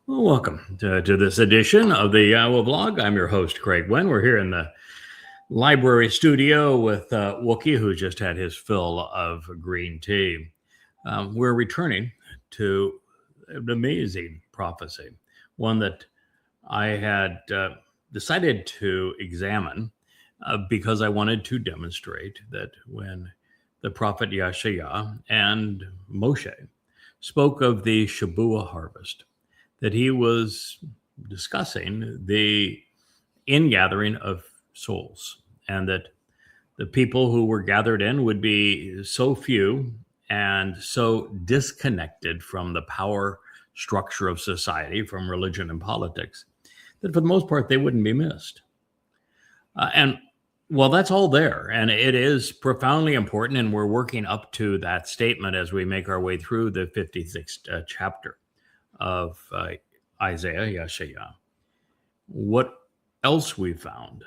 Well, welcome to this edition of the YAHOWAH blog. I'm your host, Craig Winn. We're here in the library studio with Wookie, who just had his fill of green tea. We're returning to an amazing prophecy, one that I had decided to examine because I wanted to demonstrate that when the prophet Yasha and Moshe spoke of the Shabuah harvest, that he was discussing the ingathering of souls, and that the people who were gathered in would be so few and so disconnected from the power structure of society, from religion and politics, that for the most part they wouldn't be missed. And well, that's all there, and it is profoundly important, and we're working up to that statement as we make our way through the 56th chapter of Isaiah, Yasha. What else we found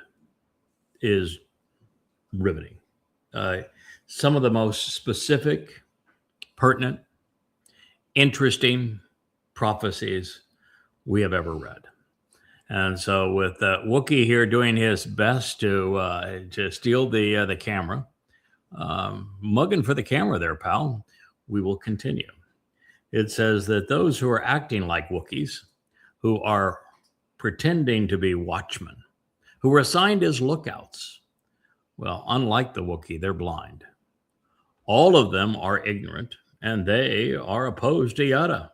is riveting. Some of the most specific, pertinent, interesting prophecies we have ever read. And so with Wookie here doing his best to steal the camera, mugging for the camera there, pal, we will continue. It says that those who are acting like Wookiees, who are pretending to be watchmen, who were assigned as lookouts, well, unlike the Wookiee, they're blind. All of them are ignorant, and they are opposed to Yada.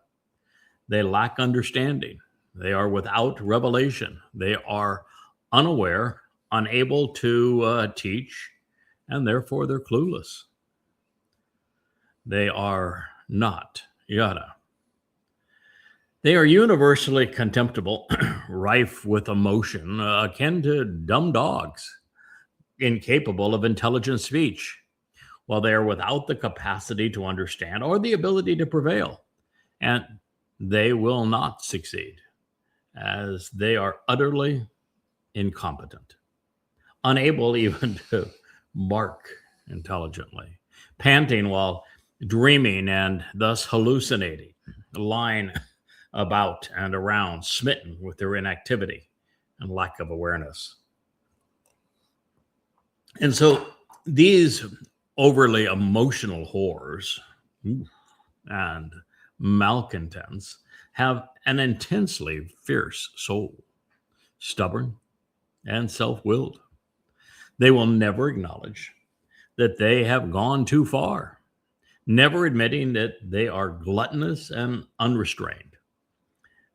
They lack understanding. They are without revelation. They are unaware, unable to teach, and therefore they're clueless. They are not Yada. They are universally contemptible, rife with emotion, akin to dumb dogs, incapable of intelligent speech, while they are without the capacity to understand or the ability to prevail. And they will not succeed, as they are utterly incompetent, unable even to bark intelligently, panting while dreaming and thus hallucinating, lying about and around, smitten with their inactivity and lack of awareness. And so these overly emotional whores and malcontents have an intensely fierce soul, stubborn and self-willed. They will never acknowledge that they have gone too far, never admitting that they are gluttonous and unrestrained,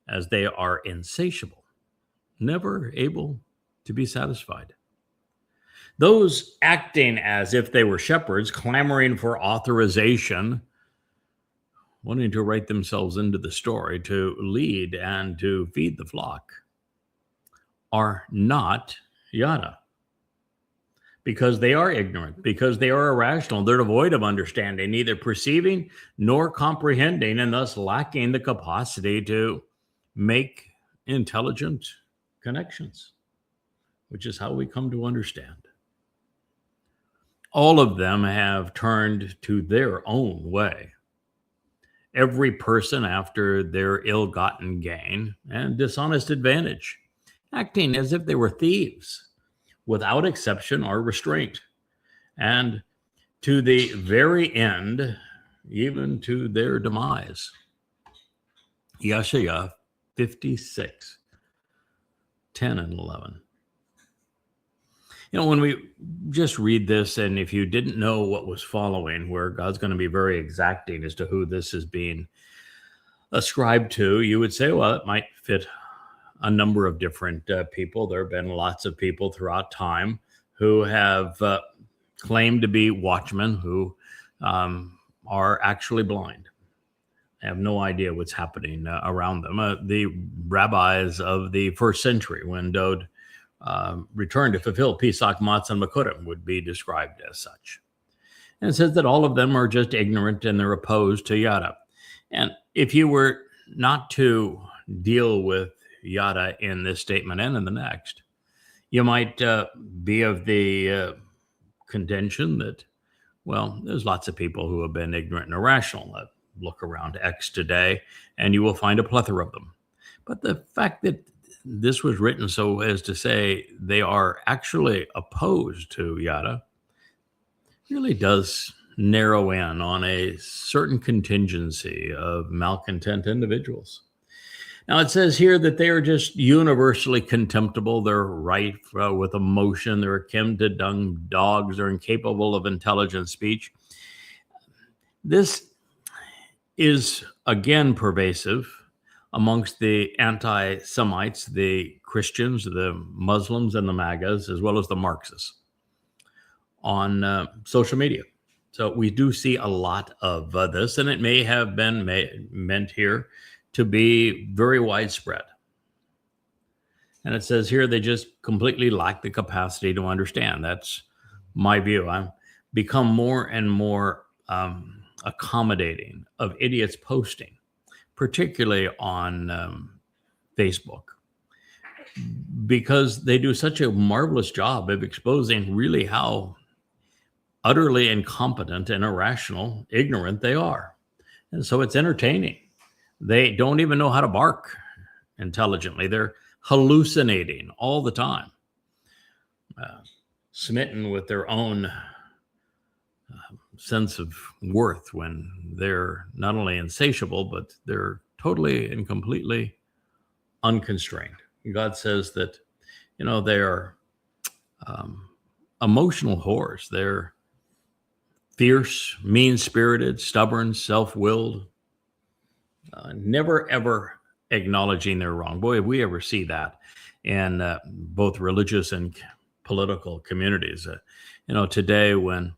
as they are insatiable, never able to be satisfied. Those acting as if they were shepherds, clamoring for authorization, wanting to write themselves into the story, to lead and to feed the flock, are not Yada. Because they are ignorant, because they are irrational, they're devoid of understanding, neither perceiving nor comprehending, and thus lacking the capacity to make intelligent connections, which is how we come to understand. All of them have turned to their own way, every person after their ill-gotten gain and dishonest advantage, acting as if they were thieves, without exception or restraint, and to the very end, even to their demise. Yasha 56, 10 and 11. You know, when we just read this, and if you didn't know what was following, where God's going to be very exacting as to who this is being ascribed to, you would say, well, it might fit a number of different people. There have been lots of people throughout time who have claimed to be watchmen who are actually blind, have no idea what's happening around them. The rabbis of the first century, when Dode returned to fulfill Pesach, Matzah, and Makurim, would be described as such. And it says that all of them are just ignorant and they're opposed to Yada. And if you were not to deal with Yada in this statement and in the next, you might be of the contention that, well, there's lots of people who have been ignorant and irrational. Look around X today, and you will find a plethora of them. But the fact that this was written so as to say they are actually opposed to Yada really does narrow in on a certain contingency of malcontent individuals. Now, it says here that they are just universally contemptible. They're rife with emotion. They're akin to dumb dogs. They're incapable of intelligent speech. This is, again, pervasive amongst the anti-Semites, the Christians, the Muslims, and the MAGAs, as well as the Marxists on social media. So we do see a lot of this, and it may have been meant here to be very widespread. And it says here they just completely lack the capacity to understand. That's my view. I've become more and more accommodating of idiots posting, particularly on Facebook, because they do such a marvelous job of exposing really how utterly incompetent and irrational, ignorant they are. And so it's entertaining. They don't even know how to bark intelligently. They're hallucinating all the time, smitten with their own sense of worth when they're not only insatiable, but they're totally and completely unconstrained. God says that, they're emotional whores. They're fierce, mean-spirited, stubborn, self-willed, never, ever acknowledging they're wrong. Boy, if we ever see that in both religious and political communities. Today when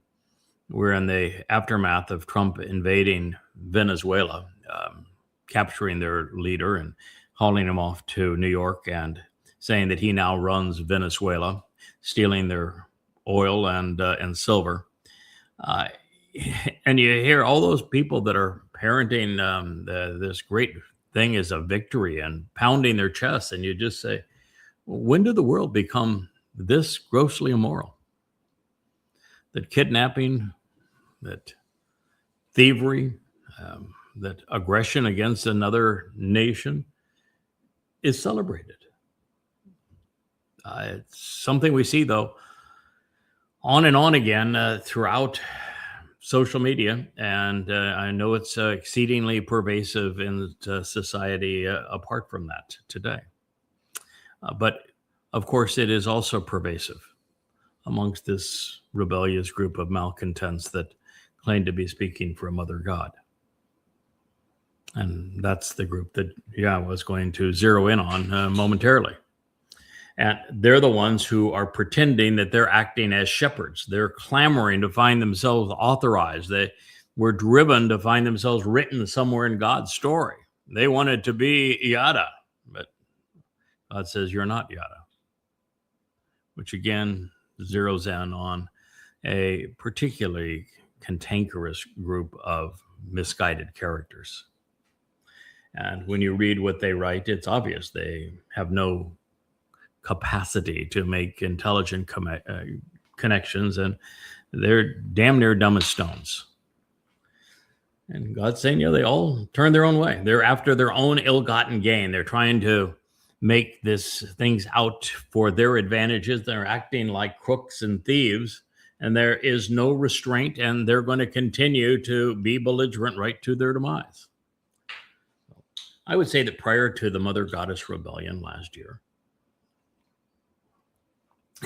we're in the aftermath of Trump invading Venezuela, capturing their leader and hauling him off to New York and saying that he now runs Venezuela, stealing their oil and silver. And you hear all those people that are parenting this great thing as a victory and pounding their chests, and you just say, when did the world become this grossly immoral? That kidnapping, that thievery, that aggression against another nation is celebrated. It's something we see, though, on and on again throughout social media, and I know it's exceedingly pervasive in society apart from that today. But of course, it is also pervasive amongst this rebellious group of malcontents that claim to be speaking for a mother God. And that's the group that YAHOWAH is going to zero in on momentarily. And they're the ones who are pretending that they're acting as shepherds. They're clamoring to find themselves authorized. They were driven to find themselves written somewhere in God's story. They wanted to be Yada, but God says, you're not Yada, which again zeroes in on a particularly cantankerous group of misguided characters. And when you read what they write, it's obvious they have no capacity to make intelligent connections, and they're damn near dumb as stones. And God's saying, they all turn their own way. They're after their own ill-gotten gain. They're trying to make things out for their advantages. They're acting like crooks and thieves, and there is no restraint, and they're going to continue to be belligerent right to their demise. I would say that prior to the Mother Goddess Rebellion last year,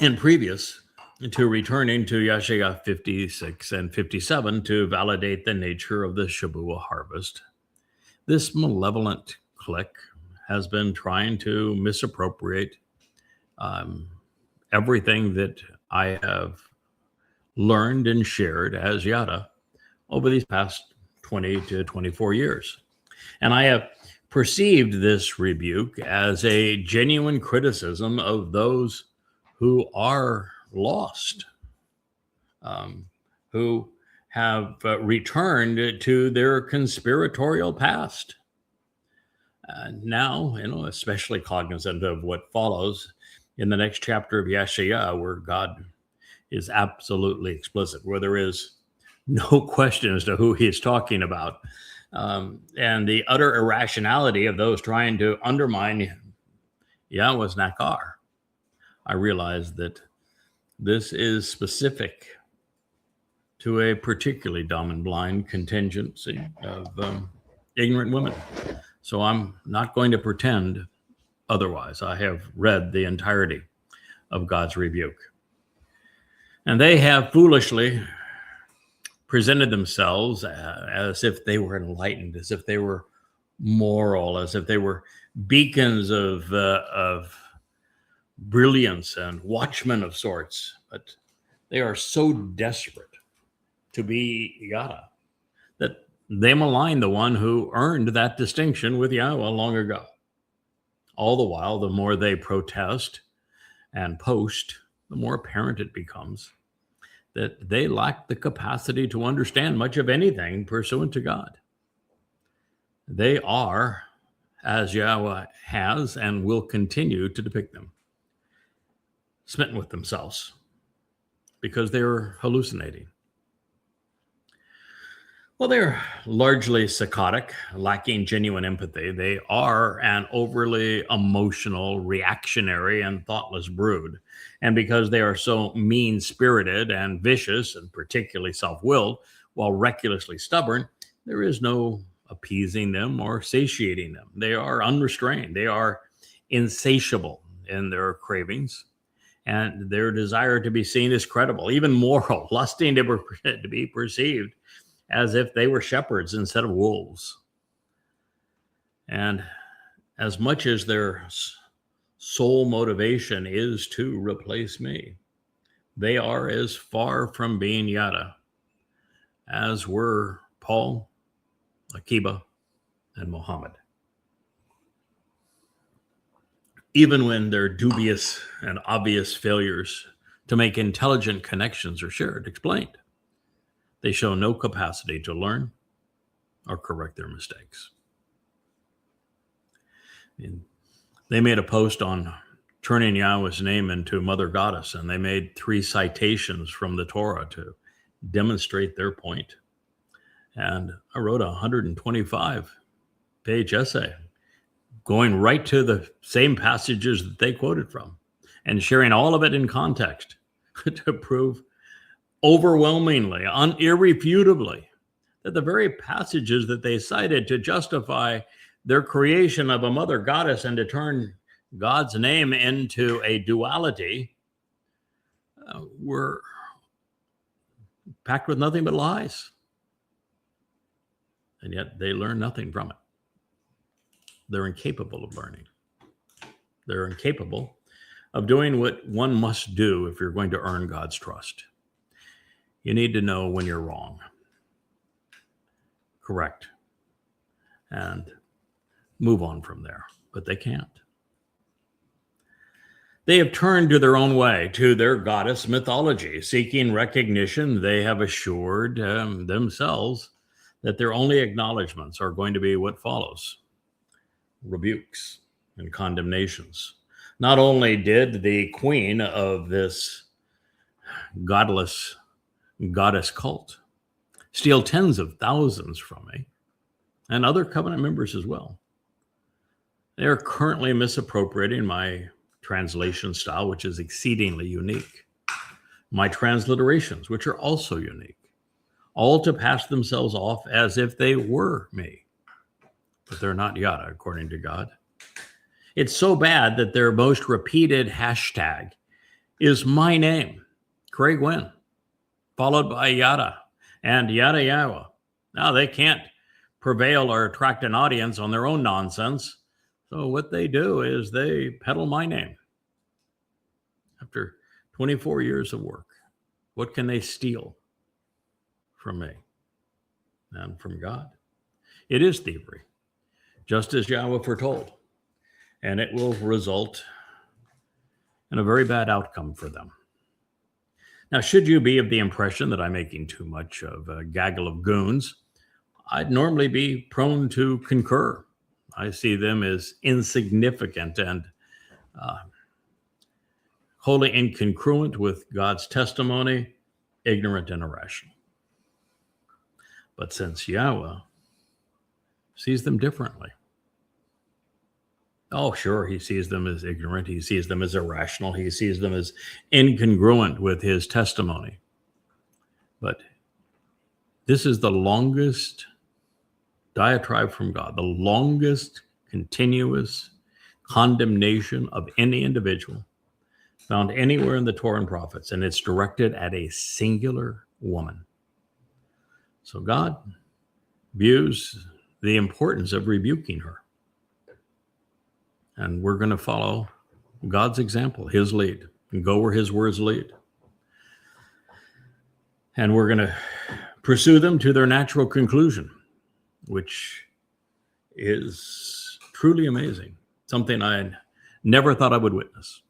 and previous to returning to Yasha 56 and 57 to validate the nature of the Shabuah harvest, this malevolent clique has been trying to misappropriate everything that I have learned and shared as Yada over these past 20 to 24 years. And I have perceived this rebuke as a genuine criticism of those who are lost, who have returned to their conspiratorial past. Now, especially cognizant of what follows in the next chapter of Yasha, where God is absolutely explicit, where there is no question as to who he is talking about. and the utter irrationality of those trying to undermine Yahweh's Nakar, I realized that this is specific to a particularly dumb and blind contingency of ignorant women. So I'm not going to pretend otherwise. I have read the entirety of God's rebuke. And they have foolishly presented themselves as if they were enlightened, as if they were moral, as if they were beacons of brilliance and watchmen of sorts. But they are so desperate to be Yada that they malign the one who earned that distinction with Yahweh long ago. All the while, the more they protest and post, the more apparent it becomes that they lack the capacity to understand much of anything pursuant to God. They are, as Yahweh has and will continue to depict them, smitten with themselves because they're hallucinating. Well, they're largely psychotic, lacking genuine empathy. They are an overly emotional, reactionary, and thoughtless brood. And because they are so mean-spirited and vicious, and particularly self-willed, while recklessly stubborn, there is no appeasing them or satiating them. They are unrestrained. They are insatiable in their cravings, and their desire to be seen as credible, even moral, lusting to be perceived as if they were shepherds instead of wolves. And as much as their sole motivation is to replace me, they are as far from being Yada as were Paul, Akiba, and Muhammad. Even when their dubious and obvious failures to make intelligent connections are shared, explained, they show no capacity to learn or correct their mistakes. They made a post on turning Yahweh's name into Mother Goddess, and they made 3 citations from the Torah to demonstrate their point. And I wrote a 125-page essay going right to the same passages that they quoted from and sharing all of it in context to prove overwhelmingly, irrefutably, that the very passages that they cited to justify their creation of a mother goddess and to turn God's name into a duality were packed with nothing but lies. And yet they learn nothing from it. They're incapable of learning. They're incapable of doing what one must do if you're going to earn God's trust. You need to know when you're wrong, correct, and move on from there. But they can't. They have turned to their own way, to their goddess mythology, seeking recognition. They have assured themselves that their only acknowledgments are going to be what follows: rebukes and condemnations. Not only did the queen of this goddess cult steal tens of thousands from me and other covenant members as well, they are currently misappropriating my translation style, which is exceedingly unique, my transliterations, which are also unique, all to pass themselves off as if they were me. But they're not Yada, according to God. It's so bad that their most repeated hashtag is my name, Craig Winn, followed by Yada and Yada Yahweh. Now, they can't prevail or attract an audience on their own nonsense. So what they do is they peddle my name. After 24 years of work, what can they steal from me and from God? It is thievery, just as Yahweh foretold, and it will result in a very bad outcome for them. Now, should you be of the impression that I'm making too much of a gaggle of goons, I'd normally be prone to concur. I see them as insignificant and wholly incongruent with God's testimony, ignorant and irrational. But since Yahweh sees them differently. Oh, sure, he sees them as ignorant. He sees them as irrational. He sees them as incongruent with his testimony. But this is the longest diatribe from God, the longest continuous condemnation of any individual found anywhere in the Torah and prophets, and it's directed at a singular woman. So God views the importance of rebuking her. And we're going to follow God's example, his lead, and go where his words lead. And we're going to pursue them to their natural conclusion, which is truly amazing, something I never thought I would witness.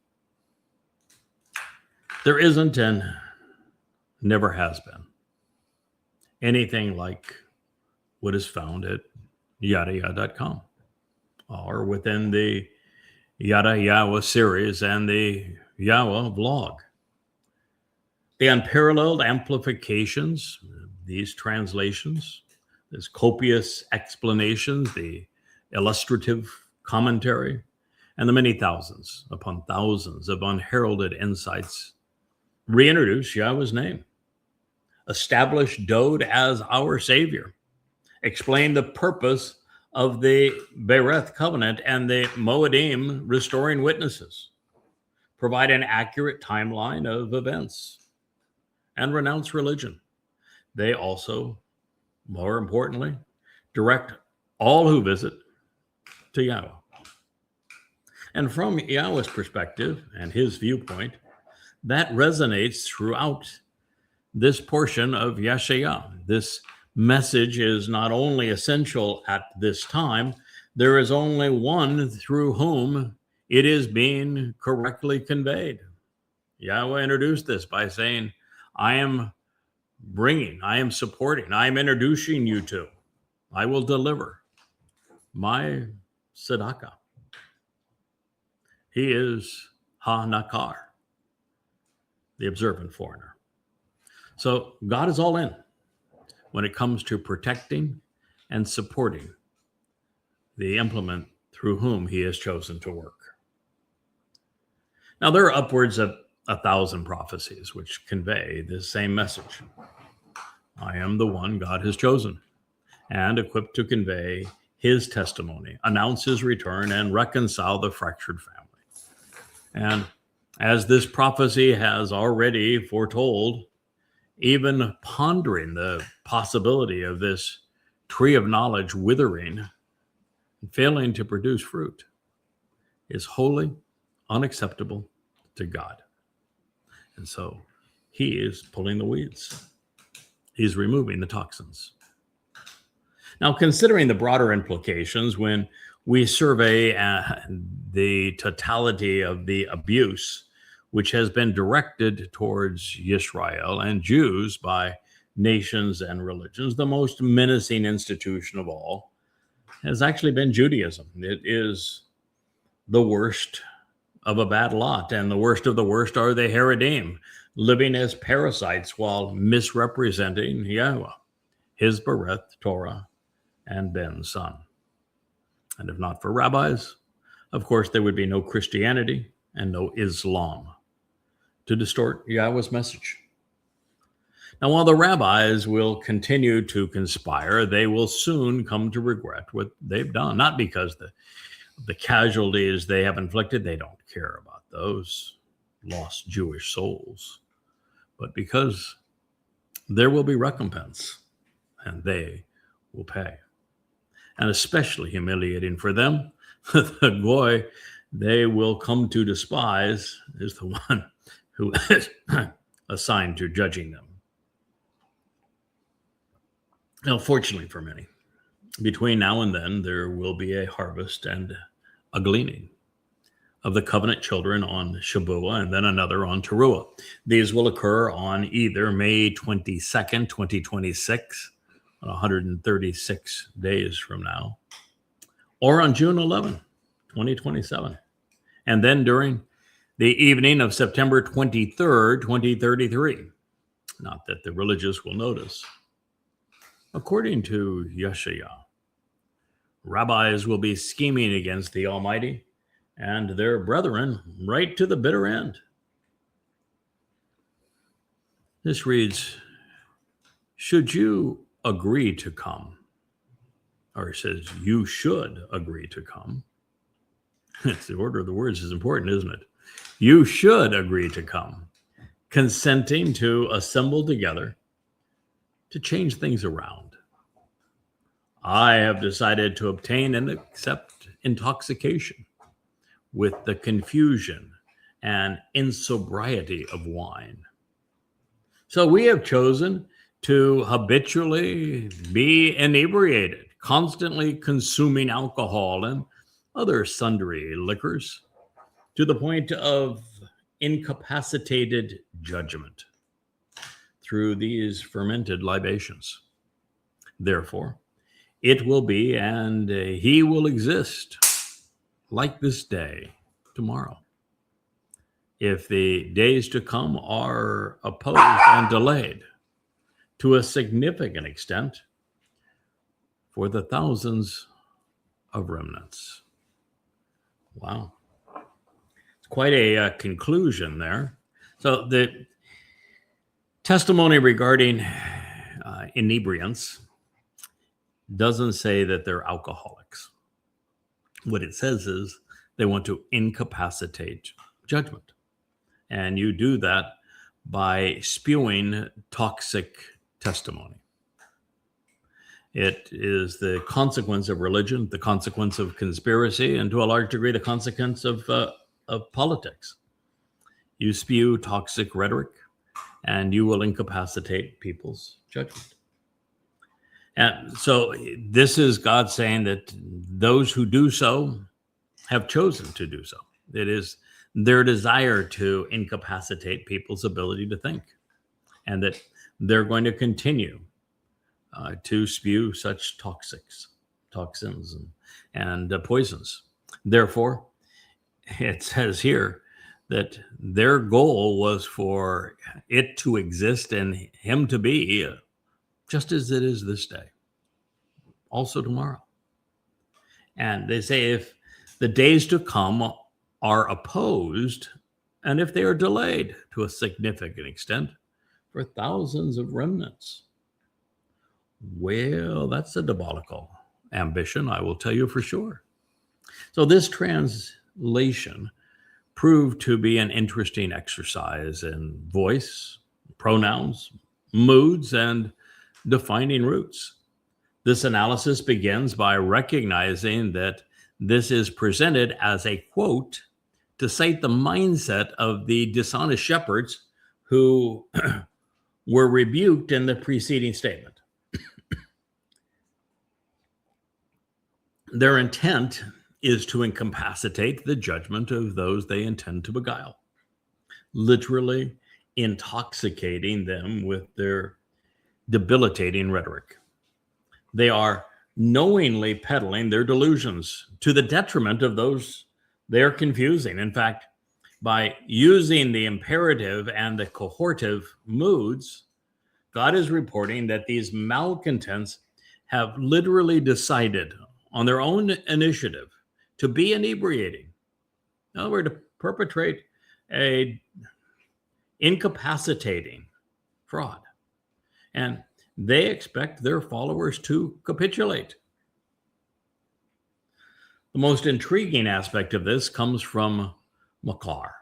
There isn't and never has been anything like what is found at YAHOWAH.com or within the YAHOWAH series and the YAHOWAH blog. The unparalleled amplifications, these translations, these copious explanations, the illustrative commentary, and the many thousands upon thousands of unheralded insights reintroduce Yahweh's name, establish Dode as our Savior, explain the purpose of the Bereth covenant and the Moedim restoring witnesses, provide an accurate timeline of events, and renounce religion. They also, more importantly, direct all who visit to Yahweh. And from Yahweh's perspective and his viewpoint, that resonates throughout this portion of Yasha. This message is not only essential at this time, there is only one through whom it is being correctly conveyed. Yahweh introduced this by saying, I am supporting, I am introducing you to, I will deliver my tzedakah. He is ha-nakar, the observant foreigner. So God is all in when it comes to protecting and supporting the implement through whom he has chosen to work. Now, there are upwards of 1,000 prophecies which convey this same message. I am the one God has chosen and equipped to convey his testimony, announce his return, and reconcile the fractured family. And as this prophecy has already foretold, even pondering the possibility of this tree of knowledge withering and failing to produce fruit is wholly unacceptable to God. And so he is pulling the weeds. He's removing the toxins. Now, considering the broader implications, when we survey the totality of the abuse which has been directed towards Israel and Jews by nations and religions, the most menacing institution of all has actually been Judaism. It is the worst of a bad lot, and the worst of the worst are the Haredim, living as parasites while misrepresenting Yahweh, his Bereth, Torah, and Ben's son. And if not for rabbis, of course, there would be no Christianity and no Islam to distort Yahweh's message. Now, while the rabbis will continue to conspire, they will soon come to regret what they've done, not because the casualties they have inflicted, they don't care about those lost Jewish souls, but because there will be recompense and they will pay. And especially humiliating for them, the goy they will come to despise is the one who is assigned to judging them. Now, fortunately for many, between now and then, there will be a harvest and a gleaning of the covenant children on Shabuah and then another on Teruah. These will occur on either May 22nd, 2026, 136 days from now, or on June 11, 2027. And then during the evening of September 23rd, 2033. Not that the religious will notice. According to Yasha, Rabbis will be scheming against the Almighty and their brethren right to the bitter end. This reads, should you agree to come? Or it says, you should agree to come. It's the order of the words is important, isn't it? You should agree to come, consenting to assemble together to change things around. I have decided to obtain and accept intoxication with the confusion and insobriety of wine. So we have chosen to habitually be inebriated, constantly consuming alcohol and other sundry liquors to the point of incapacitated judgment through these fermented libations. Therefore, it will be, and he will exist like this day tomorrow. If the days to come are opposed and delayed to a significant extent for the thousands of remnants. Wow. It's quite a conclusion there. So the testimony regarding inebriants doesn't say that they're alcoholics. What it says is they want to incapacitate judgment. And you do that by spewing toxic testimony. It is the consequence of religion, the consequence of conspiracy, and to a large degree, the consequence of politics. You spew toxic rhetoric, and you will incapacitate people's judgment. And so this is God saying that those who do so have chosen to do so. It is their desire to incapacitate people's ability to think, and that they're going to continue to spew such toxins and poisons. Therefore, it says here that their goal was for it to exist and him to be just as it is this day, also tomorrow. And they say if the days to come are opposed, and if they are delayed to a significant extent for thousands of remnants, well, that's a diabolical ambition, I will tell you for sure. So this translation proved to be an interesting exercise in voice, pronouns, moods, and defining roots. This analysis begins by recognizing that this is presented as a quote to cite the mindset of the dishonest shepherds who were rebuked in the preceding statement. Their intent is to incapacitate the judgment of those they intend to beguile, literally intoxicating them with their debilitating rhetoric. They are knowingly peddling their delusions to the detriment of those they're confusing. In fact, by using the imperative and the cohortive moods, God is reporting that these malcontents have literally decided on their own initiative to be inebriating. In other words, to perpetrate a incapacitating fraud. And they expect their followers to capitulate. The most intriguing aspect of this comes from makar,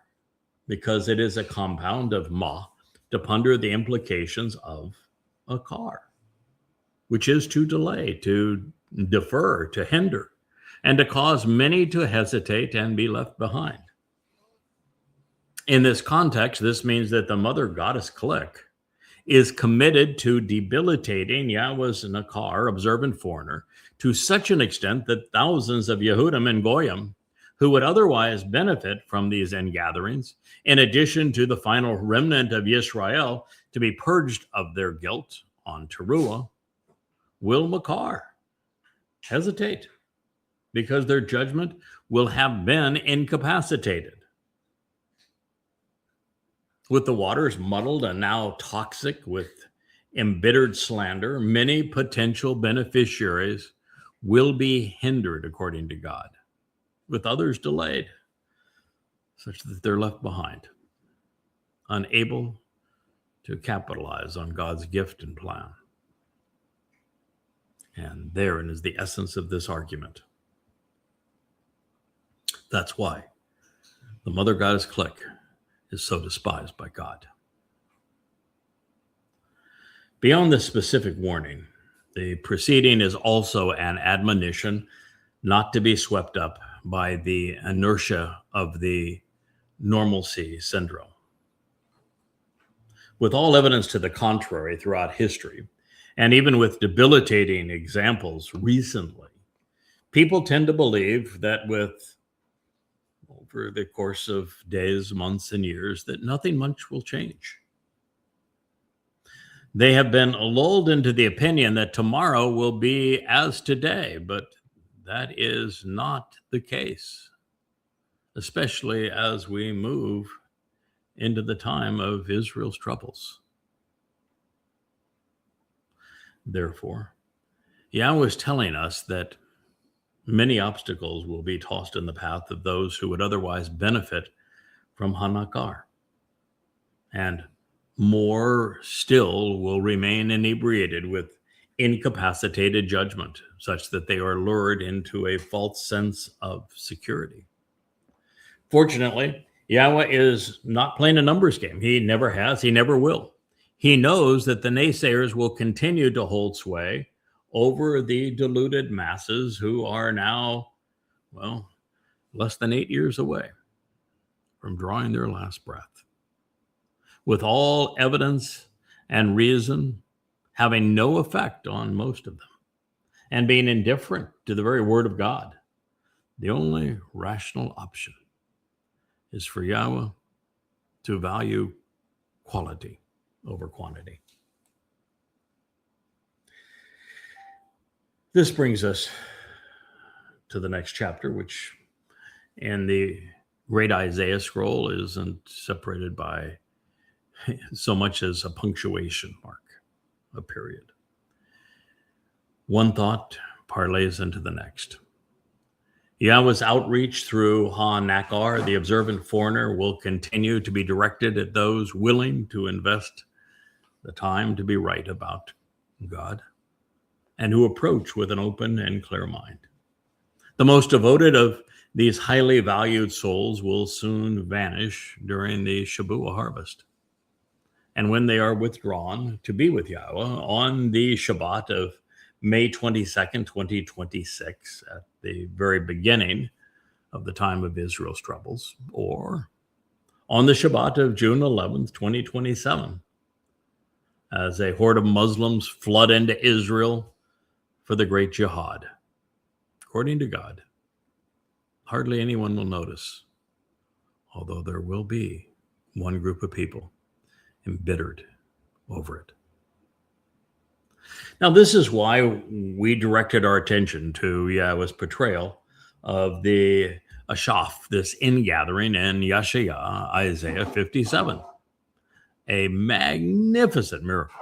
because it is a compound of ma to ponder the implications of a car, which is to delay, to defer, to hinder, and to cause many to hesitate and be left behind. In this context, this means that the mother goddess clique is committed to debilitating Yahweh's Nakar, observant foreigner, to such an extent that thousands of Yehudim and Goyim, who would otherwise benefit from these ingatherings, in addition to the final remnant of Yisrael to be purged of their guilt on Teruah, will makar, hesitate, because their judgment will have been incapacitated. With the waters muddled and now toxic with embittered slander, many potential beneficiaries will be hindered according to God, with others delayed, such that they're left behind, unable to capitalize on God's gift and plan. And therein is the essence of this argument. That's why the mother goddess clique is so despised by God. Beyond this specific warning, the proceeding is also an admonition not to be swept up by the inertia of the normalcy syndrome. With all evidence to the contrary throughout history, and even with debilitating examples recently, people tend to believe that over the course of days, months, and years, that nothing much will change. They have been lulled into the opinion that tomorrow will be as today, but that is not the case, especially as we move into the time of Israel's troubles. Therefore, Yahweh is telling us that many obstacles will be tossed in the path of those who would otherwise benefit from Hanakar, and more still will remain inebriated with incapacitated judgment, such that they are lured into a false sense of security. Fortunately, Yahweh is not playing a numbers game. He never has, he never will. He knows that the naysayers will continue to hold sway over the deluded masses who are now, less than 8 years away from drawing their last breath. With all evidence and reason having no effect on most of them, and being indifferent to the very word of God, the only rational option is for Yahweh to value quality over quantity. This brings us to the next chapter, which in the great Isaiah scroll isn't separated by so much as a punctuation mark, a period. One thought parlays into the next. Yahweh's outreach through Ha-Nakar, the observant foreigner, will continue to be directed at those willing to invest the time to be right about God, and who approach with an open and clear mind. The most devoted of these highly valued souls will soon vanish during the Shabuah harvest. And when they are withdrawn to be with Yahweh on the Shabbat of May 22nd, 2026, at the very beginning of the time of Israel's troubles, or on the Shabbat of June 11th, 2027, as a horde of Muslims flood into Israel for the great jihad. According to God, hardly anyone will notice, although there will be one group of people embittered over it. Now, this is why we directed our attention to Yahweh's portrayal of the Ashaf, this ingathering in Yasha, Isaiah 57. A magnificent miracle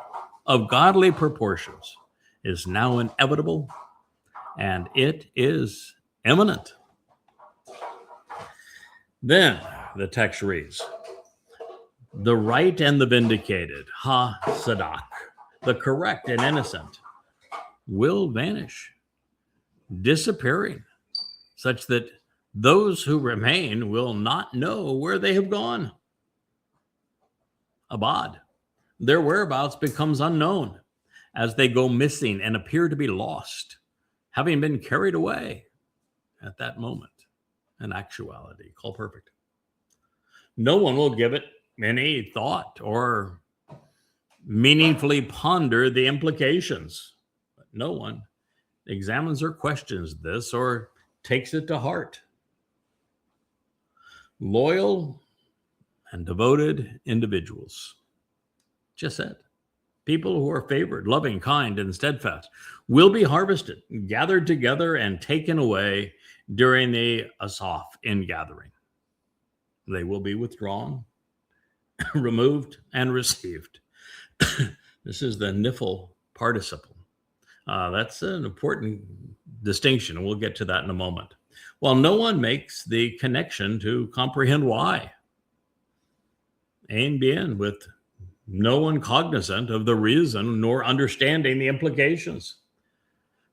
of godly proportions is now inevitable, and it is imminent. Then the text reads, the right and the vindicated, Ha-Sadak, the correct and innocent, will vanish, disappearing, such that those who remain will not know where they have gone. Abad, their whereabouts becomes unknown as they go missing and appear to be lost, having been carried away at that moment. An actuality, call perfect. No one will give it any thought or meaningfully ponder the implications. But no one examines or questions this or takes it to heart. Loyal and devoted individuals, just said, people who are favored, loving, kind, and steadfast, will be harvested, gathered together, and taken away during the Asaf ingathering. They will be withdrawn, removed, and received. This is the nifl participle. That's an important distinction, and we'll get to that in a moment. While no one makes the connection to comprehend why. A and B, with no one cognizant of the reason nor understanding the implications.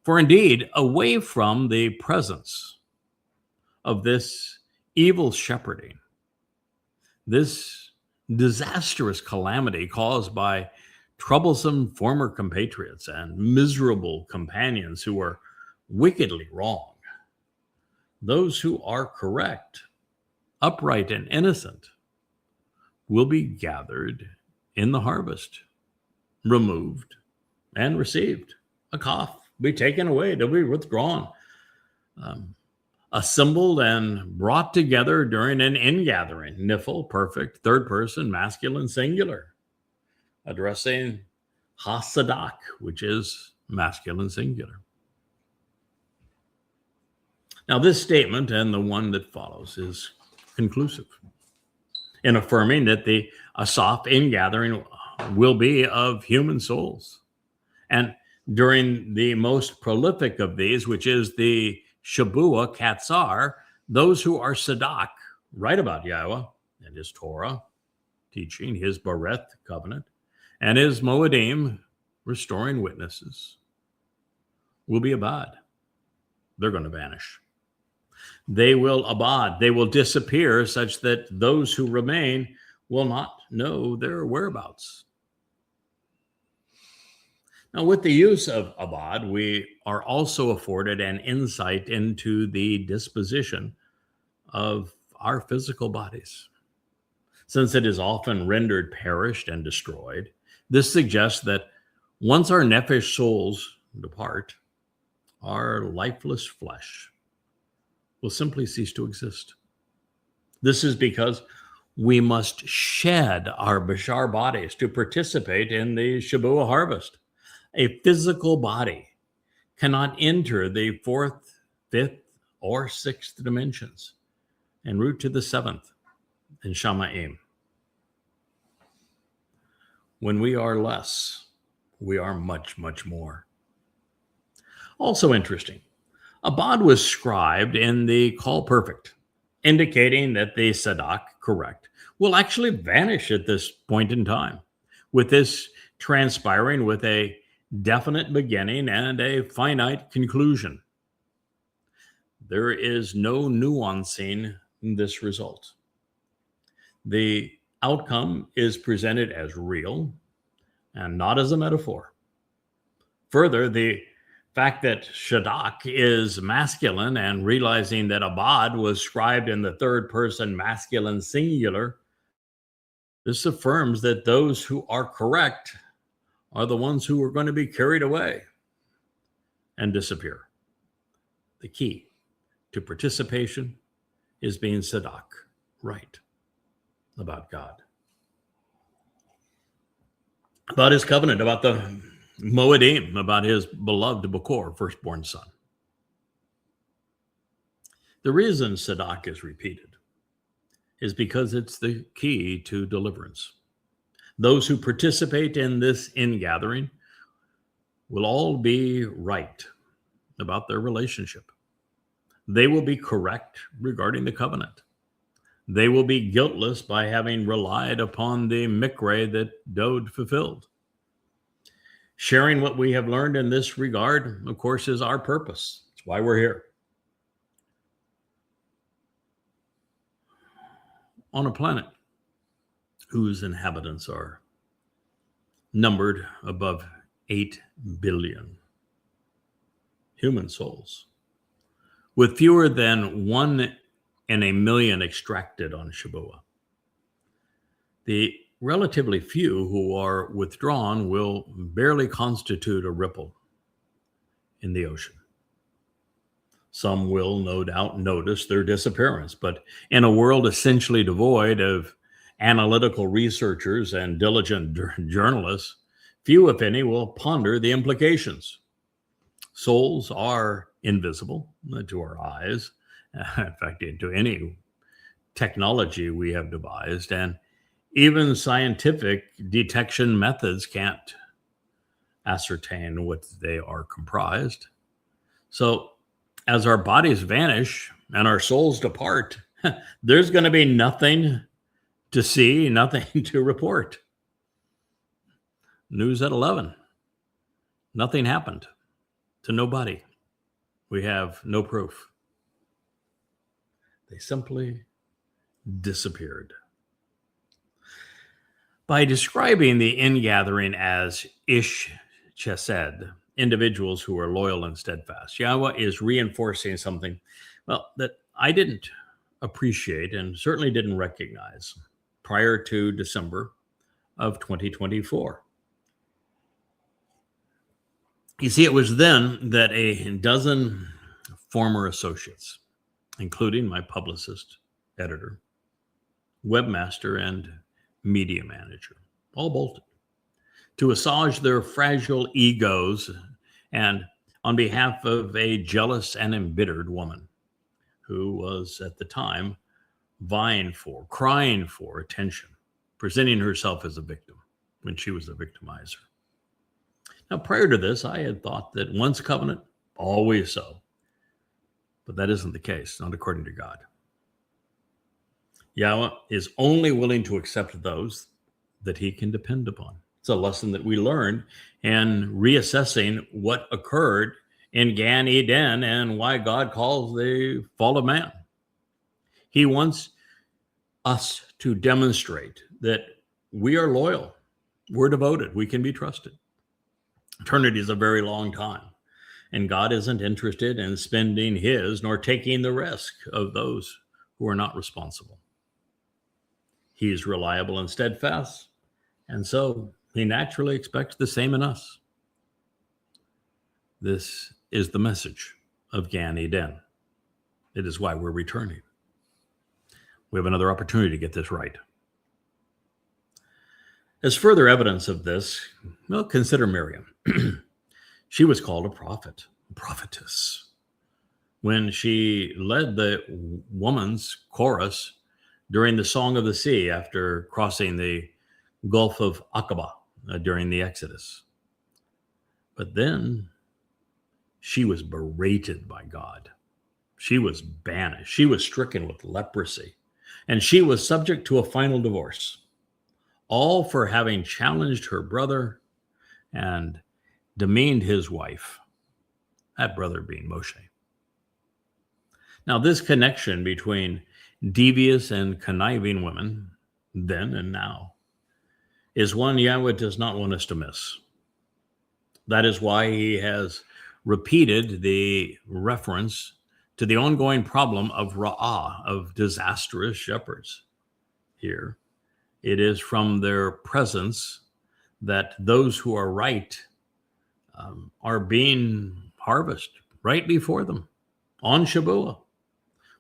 For indeed, away from the presence of this evil shepherding, this disastrous calamity caused by troublesome former compatriots and miserable companions who are wickedly wrong, those who are correct, upright, and innocent will be gathered in the harvest, removed and received. A cough be taken away, they'll be withdrawn, assembled and brought together during an ingathering, niphal, perfect, third person, masculine, singular, addressing Hasadak, which is masculine, singular. Now, this statement and the one that follows is conclusive in affirming that the Asaph ingathering will be of human souls. And during the most prolific of these, which is the Shabuah Katzar, those who are Sadak, right about Yahweh and his Torah, teaching his Bareth covenant, and his Moedim, restoring witnesses, will be abad. They're going to vanish. They will abad. They will disappear such that those who remain will not know their whereabouts. Now, with the use of abad, we are also afforded an insight into the disposition of our physical bodies. Since it is often rendered perished and destroyed, this suggests that once our nephesh souls depart, our lifeless flesh will simply cease to exist. This is because we must shed our bashar bodies to participate in the Shabuah harvest. A physical body cannot enter the fourth, fifth, or sixth dimensions en route to the seventh in Shamayim. When we are less, we are much, much more. Also interesting, abad was scribed in the call perfect, indicating that the Sadak, correct, will actually vanish at this point in time, with this transpiring with a definite beginning and a finite conclusion. There is no nuancing this result. The outcome is presented as real and not as a metaphor. Further, the fact that Shadak is masculine and realizing that abad was scribed in the third person masculine singular, this affirms that those who are correct are the ones who are going to be carried away and disappear. The key to participation is being Sadak, right, about God, about his covenant, about the Moedim, about his beloved Bakor, firstborn son. The reason Sadak is repeated is because it's the key to deliverance. Those who participate in this ingathering will all be right about their relationship. They will be correct regarding the covenant. They will be guiltless by having relied upon the mikre that Dode fulfilled. Sharing what we have learned in this regard, of course, is our purpose. It's why we're here. On a planet whose inhabitants are numbered above 8 billion human souls, with fewer than 1 in a million extracted on Shabuah. The relatively few who are withdrawn will barely constitute a ripple in the ocean. Some will no doubt notice their disappearance, but in a world essentially devoid of analytical researchers and diligent journalists, few, if any, will ponder the implications. Souls are invisible to our eyes, in fact, to any technology we have devised, and even scientific detection methods can't ascertain what they are comprised. So as our bodies vanish and our souls depart, there's going to be nothing to see, nothing to report. News at 11. Nothing happened to nobody. We have no proof. They simply disappeared. By describing the ingathering as ish chesed, individuals who are loyal and steadfast, YAHOWAH is reinforcing something, well, that I didn't appreciate and certainly didn't recognize prior to December of 2024. You see, it was then that a dozen former associates, including my publicist, editor, webmaster, and media manager, all bolted to assuage their fragile egos and on behalf of a jealous and embittered woman who was at the time crying for attention, presenting herself as a victim when she was a victimizer. Now, prior to this, I had thought that once covenant, always so. But that isn't the case, not according to God. YAHOWAH is only willing to accept those that he can depend upon. It's a lesson that we learned in reassessing what occurred in Gan Eden and why God calls the fall of man. He wants us to demonstrate that we are loyal, we're devoted, we can be trusted. Eternity is a very long time, and God isn't interested in spending his nor taking the risk of those who are not responsible. He is reliable and steadfast, and so he naturally expects the same in us. This is the message of Gan Eden. It is why we're returning. We have another opportunity to get this right. As further evidence of this, well, consider Miriam. She was called a prophetess, when she led the woman's chorus during the Song of the Sea after crossing the Gulf of Aqaba during the Exodus. But then she was berated by God. She was banished. She was stricken with leprosy, and she was subject to a final divorce, all for having challenged her brother and demeaned his wife, that brother being Moshe. Now, this connection between devious and conniving women, then and now, is one YAHOWAH does not want us to miss. That is why he has repeated the reference to the ongoing problem of Ra'ah, of disastrous shepherds. Here, it is from their presence that those who are right are being harvested right before them on Shabuah.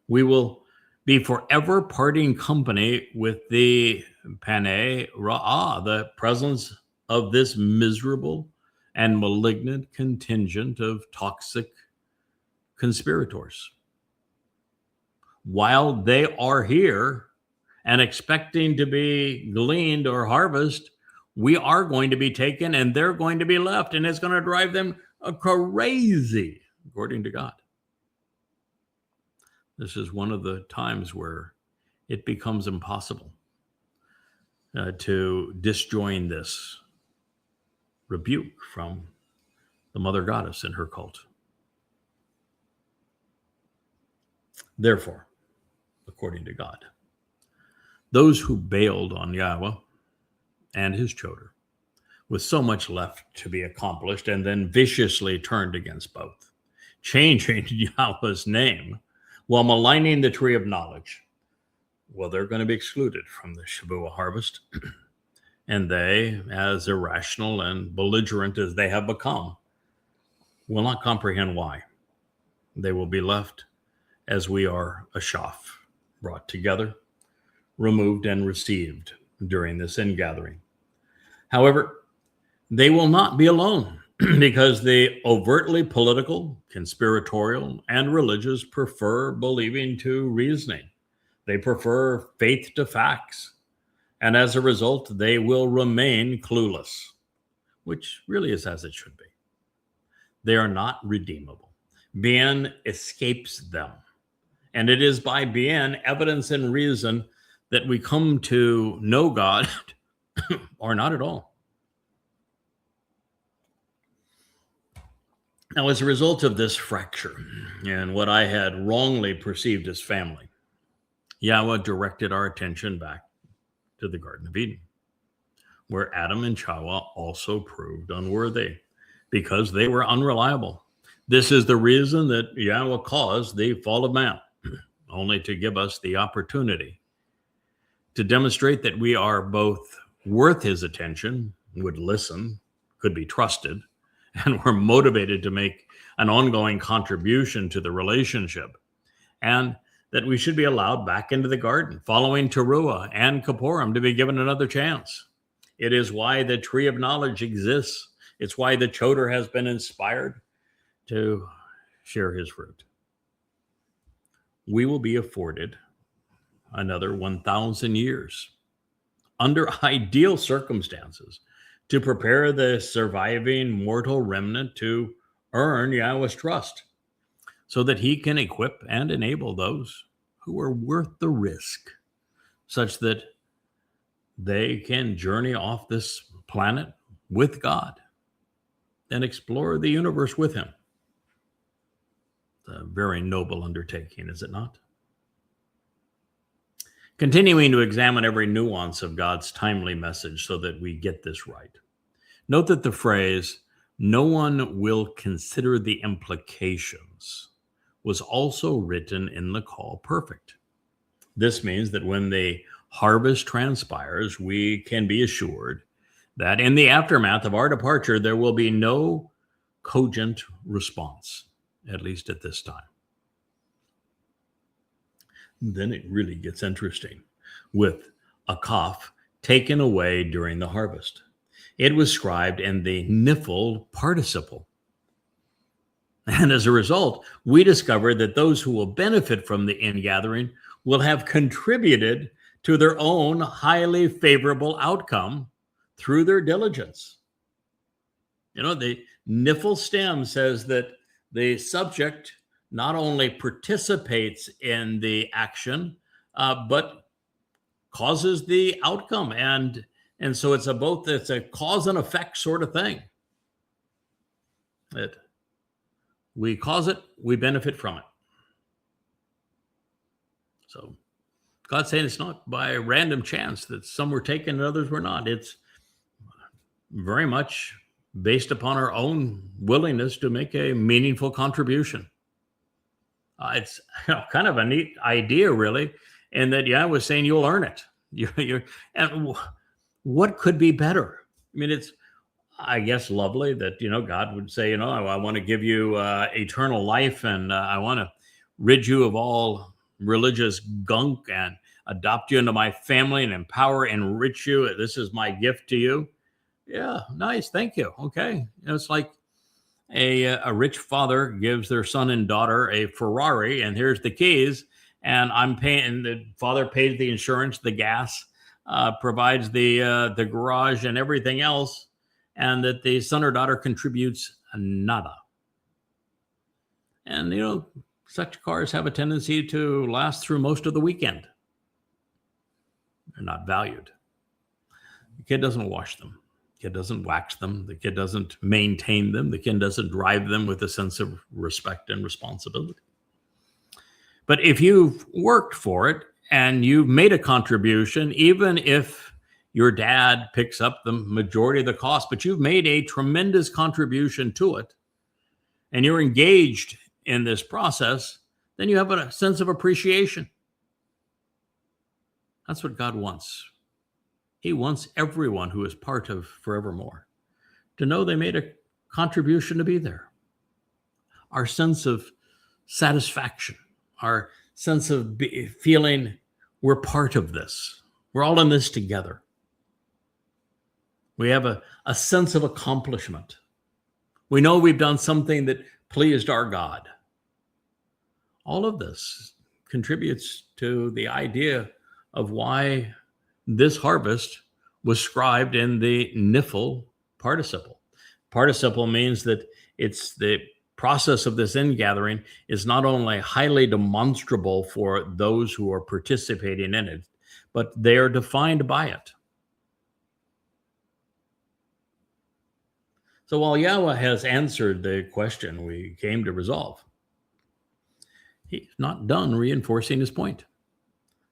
We will be forever parting company with the Panei Ra'ah, the presence of this miserable and malignant contingent of toxic conspirators. While they are here and expecting to be gleaned or harvested, we are going to be taken and they're going to be left, and it's going to drive them crazy, according to God. This is one of the times where it becomes impossible to disjoin this rebuke from the mother goddess and her cult. Therefore, according to God, those who bailed on YAHOWAH and his choder, with so much left to be accomplished, and then viciously turned against both, changing YAHOWAH's name while maligning the tree of knowledge, well, they're going to be excluded from the Shabuah harvest. And they, as irrational and belligerent as they have become, will not comprehend why. They will be left as we are a shaf, brought together, removed, and received during this ingathering. However, they will not be alone, because the overtly political, conspiratorial, and religious prefer believing to reasoning. They prefer faith to facts. And as a result, they will remain clueless, which really is as it should be. They are not redeemable, Bien escapes them. And it is by bien, evidence and reason, that we come to know God or not at all. Now, as a result of this fracture and what I had wrongly perceived as family, YAHOWAH directed our attention back to the Garden of Eden, where Adam and Chawah also proved unworthy because they were unreliable. This is the reason that YAHOWAH caused the fall of man, only to give us the opportunity to demonstrate that we are both worth his attention, would listen, could be trusted, and were motivated to make an ongoing contribution to the relationship, and that we should be allowed back into the garden, following Teruah and Kippurim, to be given another chance. It is why the tree of knowledge exists. It's why the Choder has been inspired to share his fruit. We will be afforded another 1,000 years under ideal circumstances to prepare the surviving mortal remnant to earn YAHOWAH's trust, so that he can equip and enable those who are worth the risk, such that they can journey off this planet with God and explore the universe with him. It's a very noble undertaking, is it not? Continuing to examine every nuance of God's timely message so that we get this right. Note that the phrase, "no one will consider the implications," was also written in the call perfect. This means that when the harvest transpires, we can be assured that in the aftermath of our departure, there will be no cogent response, at least at this time. Then it really gets interesting with a kaf taken away during the harvest. It was scribed in the nifl participle. And as a result, we discover that those who will benefit from the ingathering will have contributed to their own highly favorable outcome through their diligence. You know, the nifl stem says that the subject not only participates in the action, but causes the outcome. And so it's a cause and effect sort of thing. That we cause it, we benefit from it. So God's saying it's not by random chance that some were taken and others were not. It's very much based upon our own willingness to make a meaningful contribution. It's kind of a neat idea, really, in that YAHOWAH was saying you'll earn it. And what could be better? I mean, it's, I guess, lovely that, God would say, I want to give you eternal life, and I want to rid you of all religious gunk and adopt you into my family and empower and enrich you. This is my gift to you. Yeah, nice. Thank you. Okay. It's like a rich father gives their son and daughter a Ferrari, and here's the keys, and I'm paying, and the father pays the insurance, the gas, provides the garage and everything else, and that the son or daughter contributes nada. And such cars have a tendency to last through most of the weekend. They're not valued. The kid doesn't wash them. The kid doesn't wax them. The kid doesn't maintain them. The kid doesn't drive them with a sense of respect and responsibility. But if you've worked for it and you've made a contribution, even if your dad picks up the majority of the cost, but you've made a tremendous contribution to it, and you're engaged in this process, then you have a sense of appreciation. That's what God wants. He wants everyone who is part of Forevermore to know they made a contribution to be there. Our sense of satisfaction, our sense of feeling we're part of this. We're all in this together. We have a sense of accomplishment. We know we've done something that pleased our God. All of this contributes to the idea of why this harvest was scribed in the nifl participle. Participle means that it's the process of this ingathering is not only highly demonstrable for those who are participating in it, but they are defined by it. So while Yahweh has answered the question we came to resolve, he's not done reinforcing his point.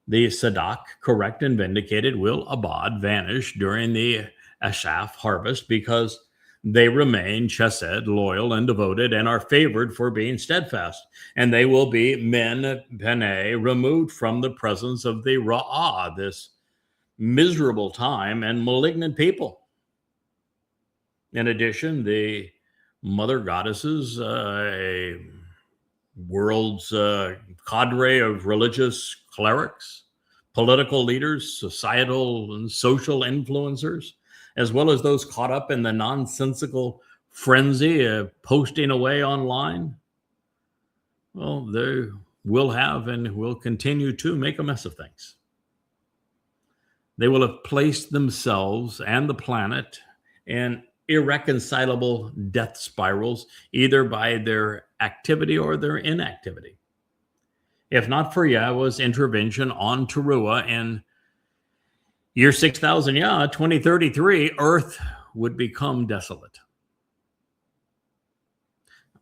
The Sadak, correct and vindicated, will abad, vanish during the Ashaf harvest because they remain chesed, loyal and devoted, and are favored for being steadfast. And they will be men, peneh, removed from the presence of the Ra'ah, this miserable time and malignant people. In addition, the mother goddesses, a world's cadre of religious clerics, political leaders, societal and social influencers, as well as those caught up in the nonsensical frenzy of posting away online, well, they will have and will continue to make a mess of things. They will have placed themselves and the planet in irreconcilable death spirals, either by their activity or their inactivity. If not for Yahweh's intervention on Teruah in year 6000 Yah, 2033, Earth would become desolate.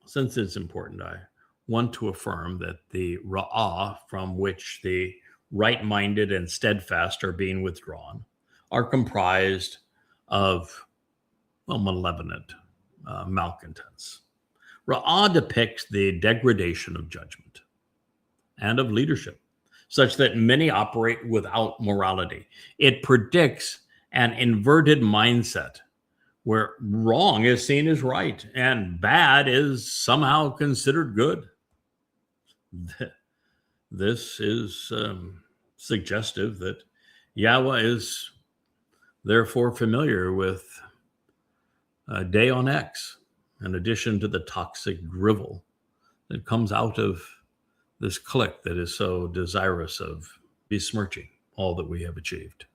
Since it's important, I want to affirm that the Ra'ah from which the right-minded and steadfast are being withdrawn are comprised of malevolent malcontents. Ra'ah depicts the degradation of judgment and of leadership, such that many operate without morality. It predicts an inverted mindset where wrong is seen as right and bad is somehow considered good. This is suggestive that Yahweh is therefore familiar with Day on X, in addition to the toxic drivel that comes out of this clique that is so desirous of besmirching all that we have achieved.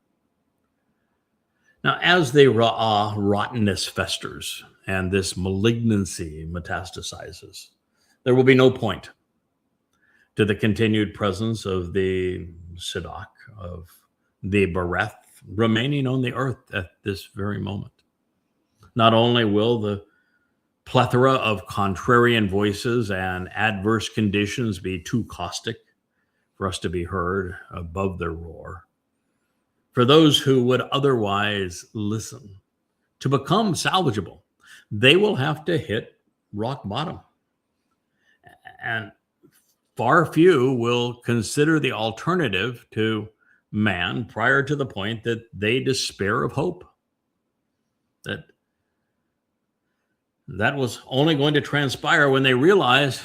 Now, as the Ra'ah rottenness festers and this malignancy metastasizes, there will be no point to the continued presence of the Sadak, of the Bereth, remaining on the earth at this very moment. Not only will the plethora of contrarian voices and adverse conditions be too caustic for us to be heard above their roar, for those who would otherwise listen, to become salvageable, they will have to hit rock bottom. And far few will consider the alternative to man prior to the point that they despair of hope. That was only going to transpire when they realized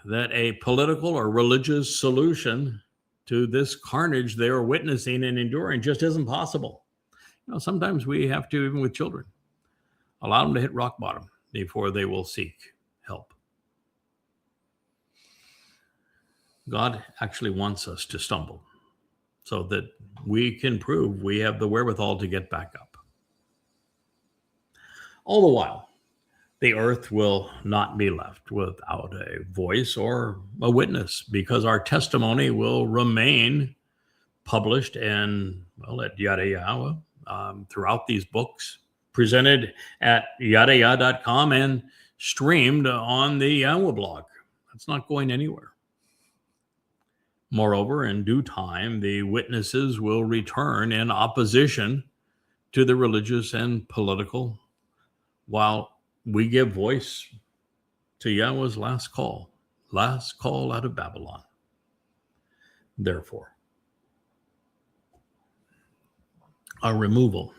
that a political or religious solution to this carnage they are witnessing and enduring just isn't possible. Sometimes we have to, even with children, allow them to hit rock bottom before they will seek help. God actually wants us to stumble so that we can prove we have the wherewithal to get back up. All the while, the earth will not be left without a voice or a witness, because our testimony will remain published and, at YAHOWAH throughout these books, presented at YAHOWAH.com and streamed on the YAHOWAH blog. That's not going anywhere. Moreover, in due time, the witnesses will return in opposition to the religious and political, while we give voice to Yahweh's last call out of Babylon. Therefore, our removal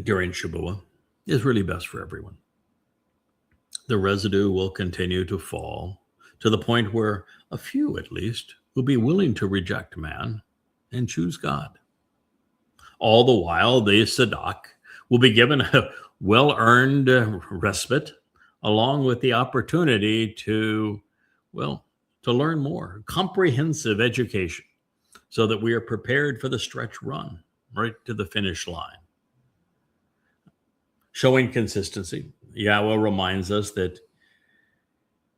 during Shabuah is really best for everyone. The residue will continue to fall to the point where a few, at least, will be willing to reject man and choose God. All the while, the Sadak will be given a well-earned respite, along with the opportunity to learn more, comprehensive education, so that we are prepared for the stretch run right to the finish line. Showing consistency, Yahweh reminds us that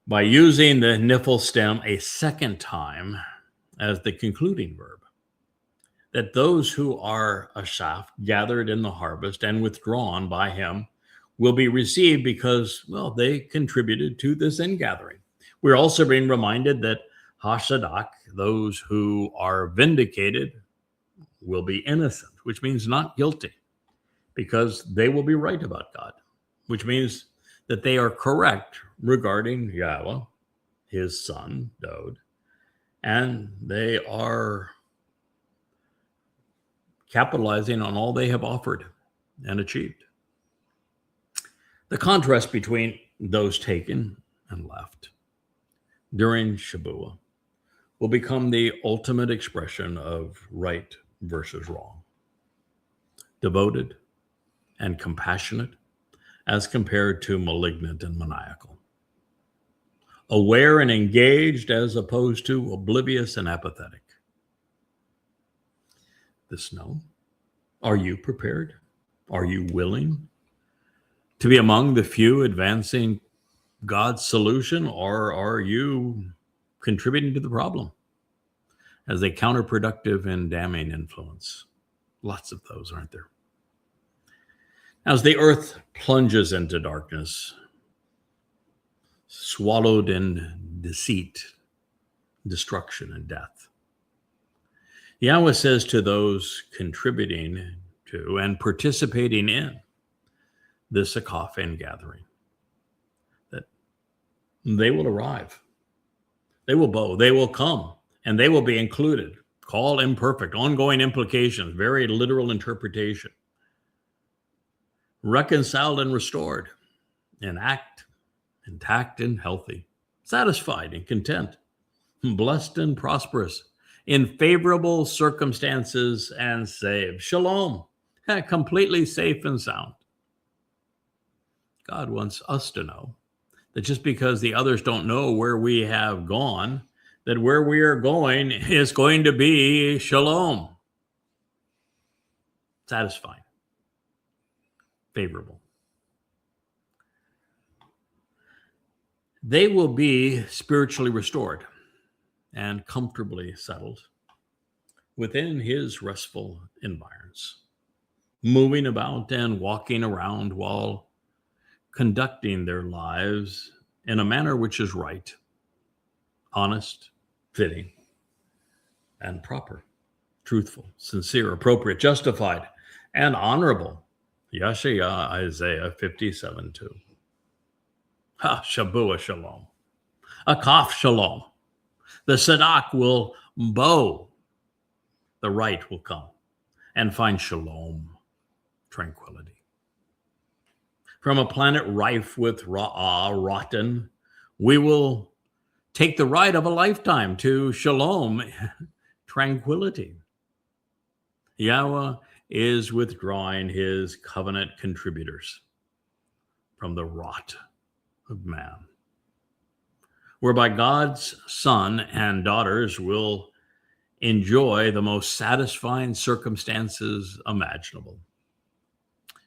by using the nifl stem a second time as the concluding verb, that those who are a shaft gathered in the harvest and withdrawn by him will be received because, well, they contributed to this ingathering. We're also being reminded that Hashadak, those who are vindicated, will be innocent, which means not guilty, because they will be right about God, which means that they are correct regarding Yahweh, his son, Dod, and they are capitalizing on all they have offered and achieved. The contrast between those taken and left during Shabuah will become the ultimate expression of right versus wrong, devoted and compassionate as compared to malignant and maniacal, aware and engaged as opposed to oblivious and apathetic. This no. Are you prepared? Are you willing to be among the few advancing God's solution, or are you contributing to the problem as a counterproductive and damning influence? Lots of those, aren't there? As the earth plunges into darkness, swallowed in deceit, destruction, and death, Yahweh says to those contributing to and participating in this Akaf gathering that they will arrive, they will bow, they will come, and they will be included. Call imperfect, ongoing implications, very literal interpretation. Reconciled and restored, in act, intact and healthy, satisfied and content, blessed and prosperous, in favorable circumstances and saved. Shalom, completely safe and sound. God wants us to know that just because the others don't know where we have gone, that where we are going is going to be shalom. Satisfying. Favorable. They will be spiritually restored and comfortably settled within his restful environs, moving about and walking around while conducting their lives in a manner which is right, honest, fitting, and proper, truthful, sincere, appropriate, justified, and honorable. Yasha, Isaiah 57:2. Ha, Shabuah shalom. Akaf shalom. The Sadak will bow. The right will come and find shalom, tranquility. From a planet rife with rotten, we will take the ride of a lifetime to shalom, tranquility. Yahweh is withdrawing his covenant contributors from the rot of man, whereby God's son and daughters will enjoy the most satisfying circumstances imaginable.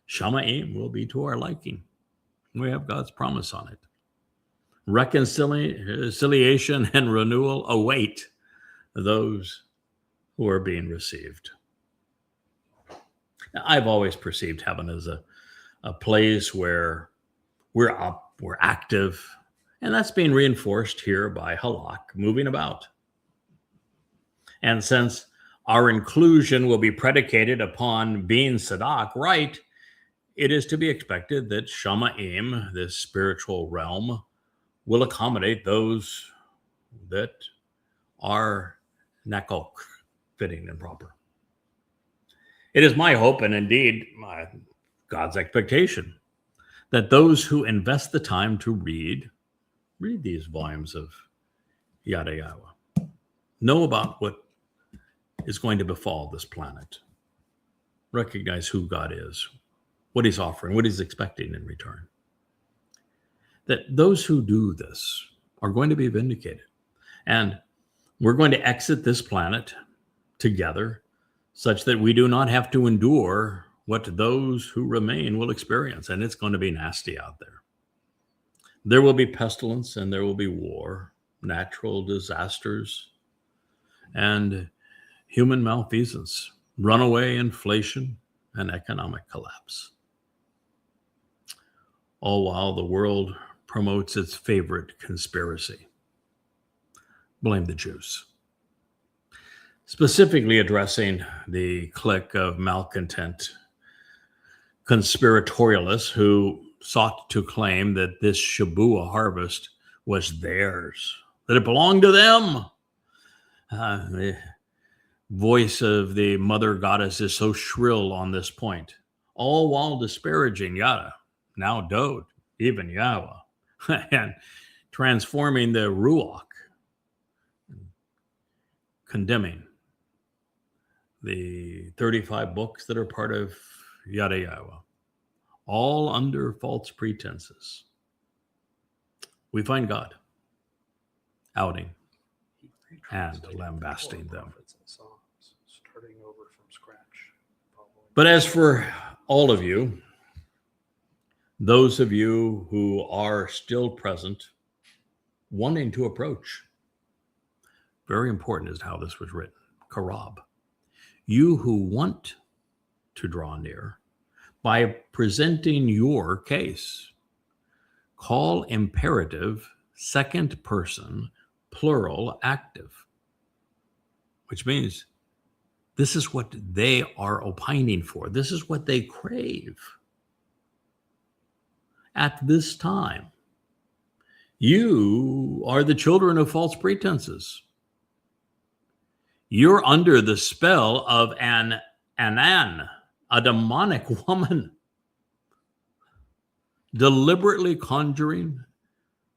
Shamaim will be to our liking. We have God's promise on it. Reconciliation and renewal await those who are being received. Now, I've always perceived heaven as a place where we're up, we're active, and that's being reinforced here by halak, moving about. And since our inclusion will be predicated upon being Sadak, right, it is to be expected that Shamaim, this spiritual realm, will accommodate those that are nakok, fitting and proper. It is my hope, and indeed God's expectation, that those who invest the time to read these volumes of YAHOWAH, know about what is going to befall this planet, recognize who God is, what he's offering, what he's expecting in return. That those who do this are going to be vindicated. And we're going to exit this planet together such that we do not have to endure what those who remain will experience. And it's going to be nasty out there. There will be pestilence and there will be war, natural disasters, and human malfeasance, runaway inflation, and economic collapse. All while the world promotes its favorite conspiracy: blame the Jews. Specifically addressing the clique of malcontent conspiratorialists who sought to claim that this Shabuah harvest was theirs, that it belonged to them. The voice of the mother goddess is so shrill on this point, all while disparaging Yada, now Dode, even Yahweh, and transforming the Ruach, condemning the 35 books that are part of Yada Yahweh, all under false pretenses. We find God outing and lambasting them. But as for all of you, those of you who are still present, wanting to approach, very important is how this was written, Karab. You who want to draw near by presenting your case, call imperative second person plural active, which means this is what they are opining for. This is what they crave. At this time, you are the children of false pretenses. You're under the spell of an Anan, a demonic woman, deliberately conjuring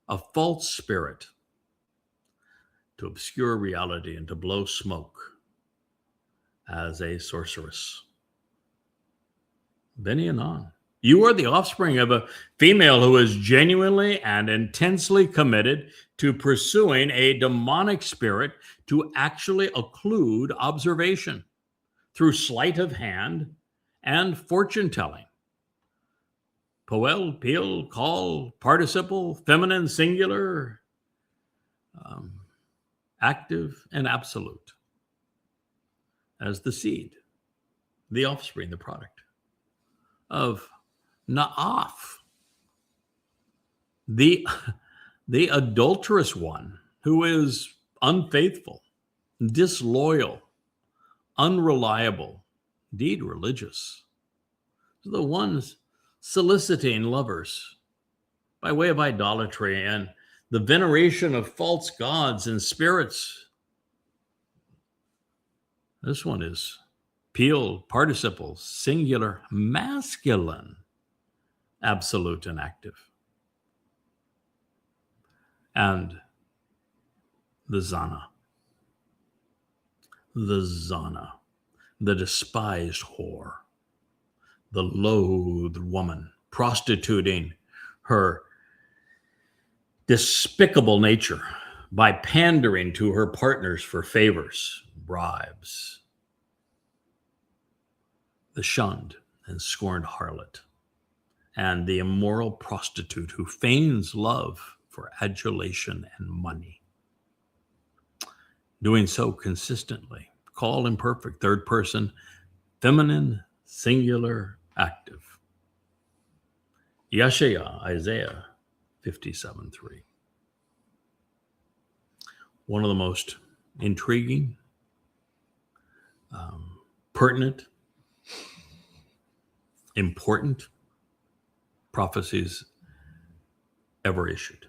a false spirit to obscure reality and to blow smoke as a sorceress. Beni Anan. You are the offspring of a female who is genuinely and intensely committed to pursuing a demonic spirit to actually occlude observation through sleight of hand and fortune telling. Poel, peel, call, participle, feminine, singular, active, and absolute as the seed, the offspring, the product of Naaf, the adulterous one who is unfaithful, disloyal, unreliable, indeed religious. The ones soliciting lovers by way of idolatry and the veneration of false gods and spirits. This one is peel, participle, singular, masculine, absolute and active. And the Zana, the despised whore, the loathed woman, prostituting her despicable nature by pandering to her partners for favors, bribes. The shunned and scorned harlot, and the immoral prostitute who feigns love for adulation and money. Doing so consistently. Call imperfect, third person, feminine, singular, active. Yasha, Isaiah 57:3. One of the most intriguing, pertinent, important prophecies ever issued.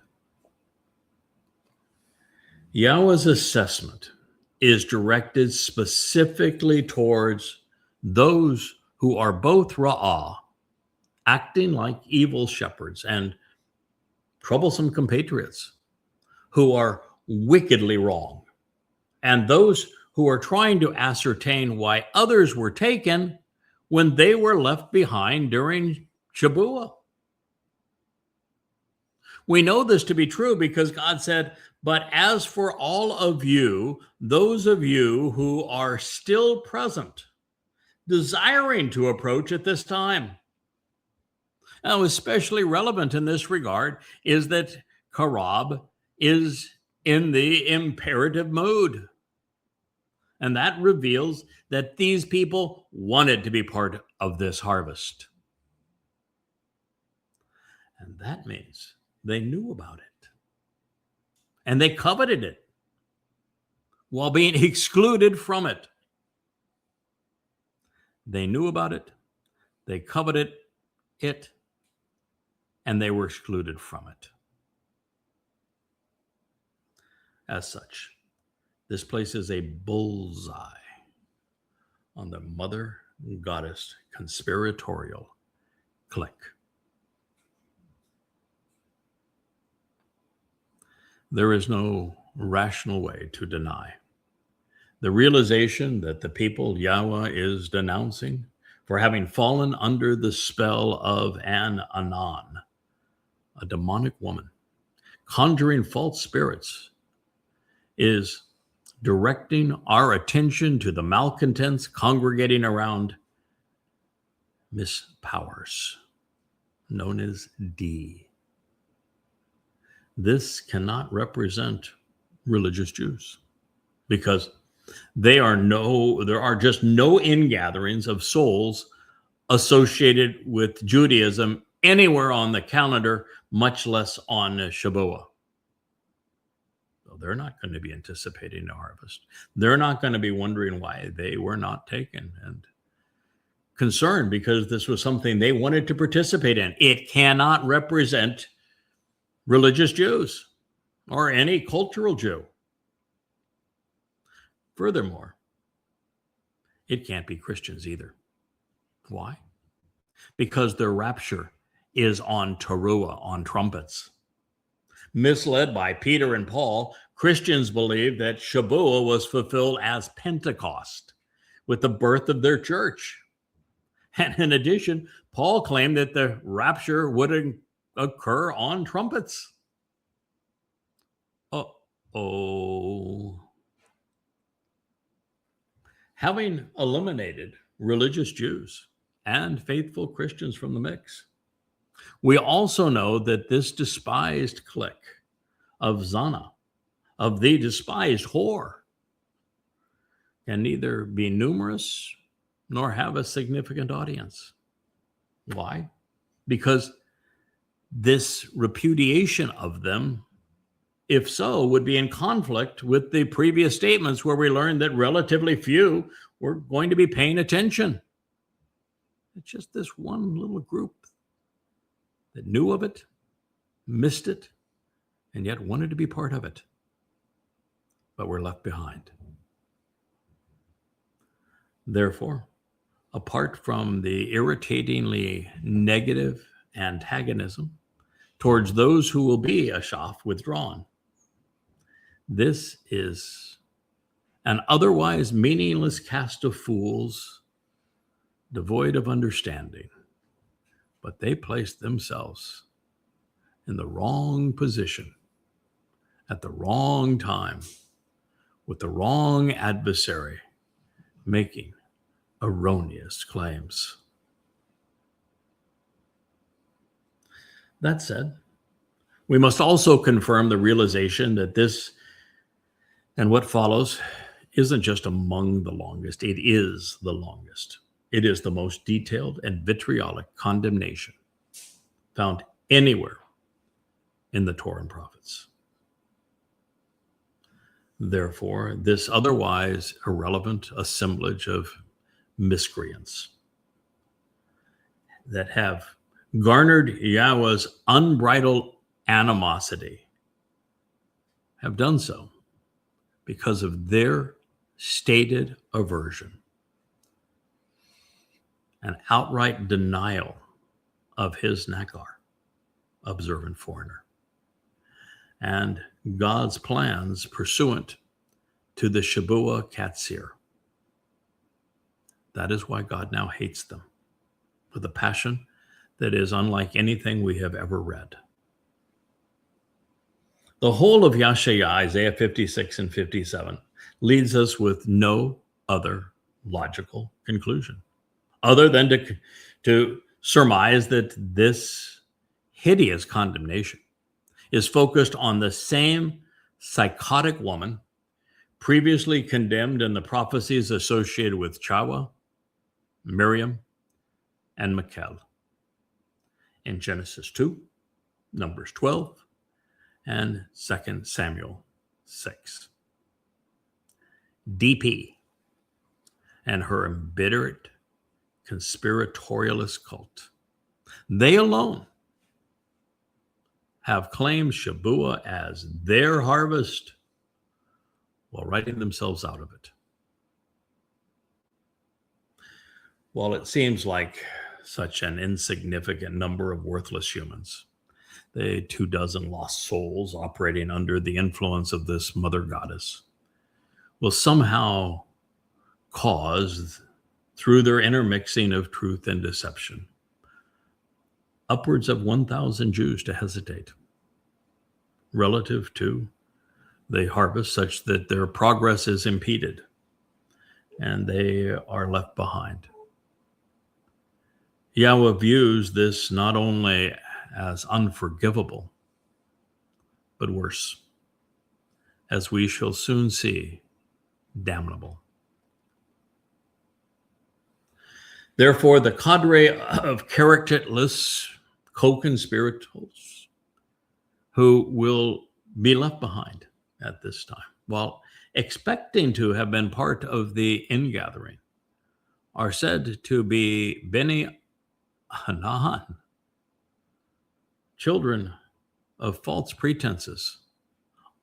Yahweh's assessment is directed specifically towards those who are both Ra'ah, acting like evil shepherds, and troublesome compatriots who are wickedly wrong, and those who are trying to ascertain why others were taken when they were left behind during Shabuah. We know this to be true because God said, "But as for all of you, those of you who are still present, desiring to approach at this time." Now, especially relevant in this regard is that Karab is in the imperative mood. And that reveals that these people wanted to be part of this harvest. And that means they knew about it. And they coveted it while being excluded from it. They knew about it, they coveted it, and they were excluded from it. As such, this places a bullseye on the mother goddess conspiratorial clique. There is no rational way to deny the realization that the people Yahweh is denouncing for having fallen under the spell of an Anan, a demonic woman, conjuring false spirits, is directing our attention to the malcontents congregating around Miss Powers, known as D. This cannot represent religious Jews because there are just no ingatherings of souls associated with Judaism anywhere on the calendar, much less on Shavuot. So they're not going to be anticipating a harvest. They're not going to be wondering why they were not taken and concerned because this was something they wanted to participate in. It cannot represent religious Jews or any cultural Jew. Furthermore, it can't be Christians either. Why? Because their rapture is on teruah, on trumpets. Misled by Peter and Paul, Christians believed that Shavuot was fulfilled as Pentecost with the birth of their church. And in addition, Paul claimed that the rapture would occur on trumpets. Uh-oh. Having eliminated religious Jews and faithful Christians from the mix, we also know that this despised clique of Zana, of the despised whore, can neither be numerous nor have a significant audience. Why? Because this repudiation of them, if so, would be in conflict with the previous statements where we learned that relatively few were going to be paying attention. It's just this one little group that knew of it, missed it, and yet wanted to be part of it, but were left behind. Therefore, apart from the irritatingly negative antagonism towards those who will be ashaf withdrawn, this is an otherwise meaningless cast of fools, devoid of understanding, but they placed themselves in the wrong position at the wrong time with the wrong adversary, making erroneous claims. That said, we must also confirm the realization that this and what follows isn't just among the longest, it is the longest. It is the most detailed and vitriolic condemnation found anywhere in the Torah and prophets. Therefore, this otherwise irrelevant assemblage of miscreants that have garnered Yahweh's unbridled animosity have done so because of their stated aversion, an outright denial of his Nakar, observant foreigner, and God's plans pursuant to the Shavuot Katsir. That is why God now hates them with a passion that is unlike anything we have ever read. The whole of Yasha, Isaiah 56 and 57, leads us with no other logical conclusion other than to surmise that this hideous condemnation is focused on the same psychotic woman previously condemned in the prophecies associated with YAHOWAH, Miriam, and Michal in Genesis 2, Numbers 12, and 2 Samuel 6. DP and her embittered conspiratorialist cult, they alone have claimed Shabuah as their harvest while writing themselves out of it. While it seems like such an insignificant number of worthless humans, the 24 lost souls operating under the influence of this mother goddess, will somehow cause, through their intermixing of truth and deception, upwards of 1,000 Jews to hesitate relative to the harvest, such that their progress is impeded and they are left behind. YAHOWAH views this not only as unforgivable, but worse, as we shall soon see, damnable. Therefore, the cadre of characterless co-conspirators who will be left behind at this time, while expecting to have been part of the ingathering, are said to be Beni Hanan, children of false pretenses,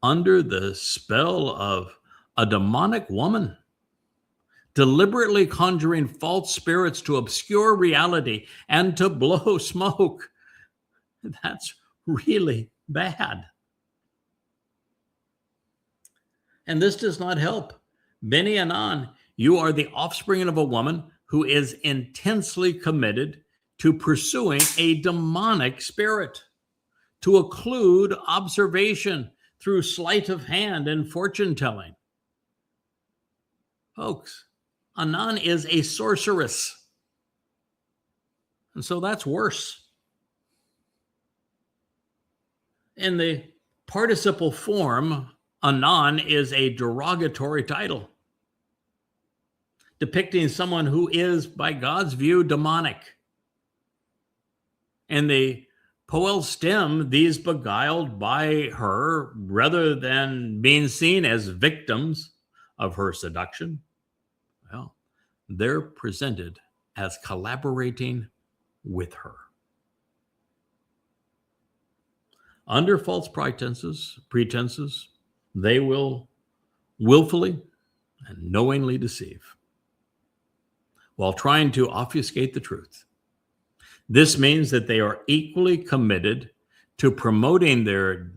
under the spell of a demonic woman, deliberately conjuring false spirits to obscure reality and to blow smoke. That's really bad. And this does not help. Beni Hanan, you are the offspring of a woman who is intensely committed to pursuing a demonic spirit, to occlude observation through sleight of hand and fortune telling. Folks, Hanan is a sorceress. And so that's worse. In the participle form, Hanan is a derogatory title, depicting someone who is, by God's view, demonic. In the Poel stem, these beguiled by her, rather than being seen as victims of her seduction, well, they're presented as collaborating with her. Under false pretenses, they will willfully and knowingly deceive while trying to obfuscate the truth. This means that they are equally committed to promoting their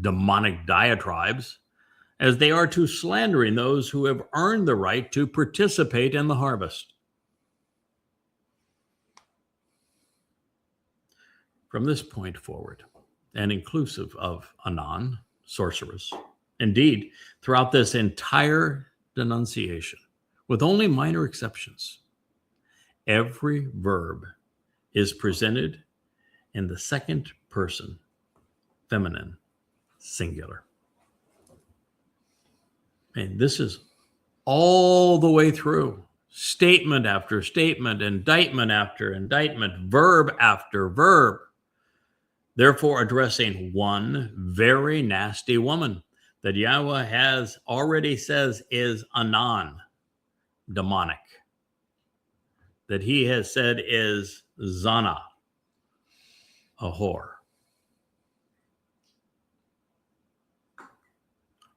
demonic diatribes as they are to slandering those who have earned the right to participate in the harvest. From this point forward, and inclusive of Hanan, sorceress, indeed, throughout this entire denunciation, with only minor exceptions, every verb is presented in the second person, feminine, singular. And this is all the way through, statement after statement, indictment after indictment, verb after verb, therefore addressing one very nasty woman that YAHOWAH has already says is Hanan, demonic, that he has said is Zana, a whore.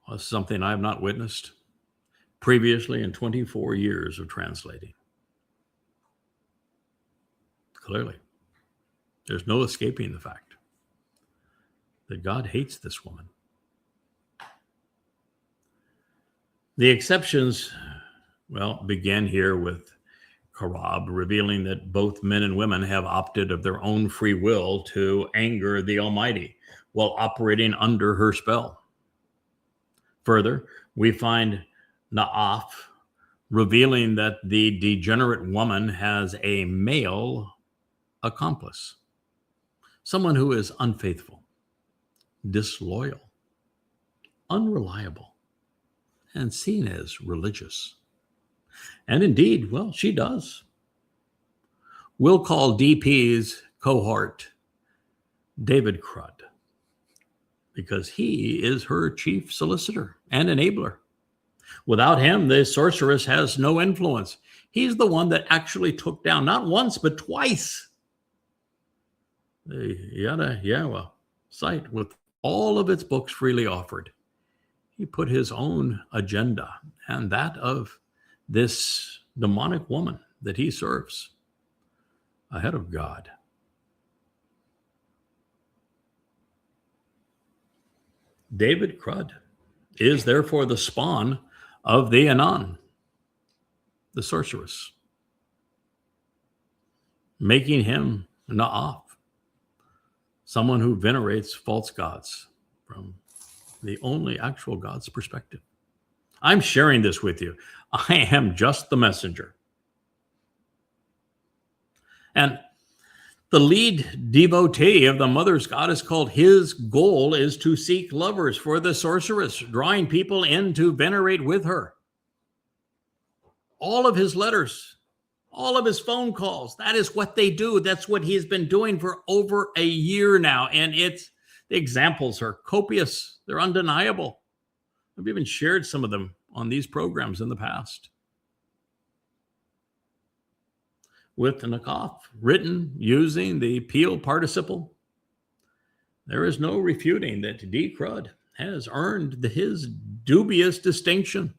Well, something I have not witnessed previously in 24 years of translating. Clearly, there's no escaping the fact that God hates this woman. The exceptions, well, begin here with Karab, revealing that both men and women have opted of their own free will to anger the Almighty while operating under her spell. Further, we find Naaf revealing that the degenerate woman has a male accomplice, someone who is unfaithful, disloyal, unreliable, and seen as religious. And indeed, well, she does. We'll call DP's cohort David Crud, because he is her chief solicitor and enabler. Without him, the sorceress has no influence. He's the one that actually took down, not once, but twice, the YAHOWAH site with all of its books freely offered. He put his own agenda and that of this demonic woman that he serves ahead of God. David Crud is therefore the spawn of the Anon, the sorceress, making him Na'af, someone who venerates false gods from the only actual God's perspective. I'm sharing this with you. I am just the messenger. And the lead devotee of the Mother's Goddess called, his goal is to seek lovers for the sorceress, drawing people in to venerate with her. All of his letters, all of his phone calls, that is what they do. That's what he's been doing for over a year now. And the examples are copious. They're undeniable. I've even shared some of them on these programs in the past. With Nakaf, written using the Peel participle, there is no refuting that D. Crud has earned his dubious distinction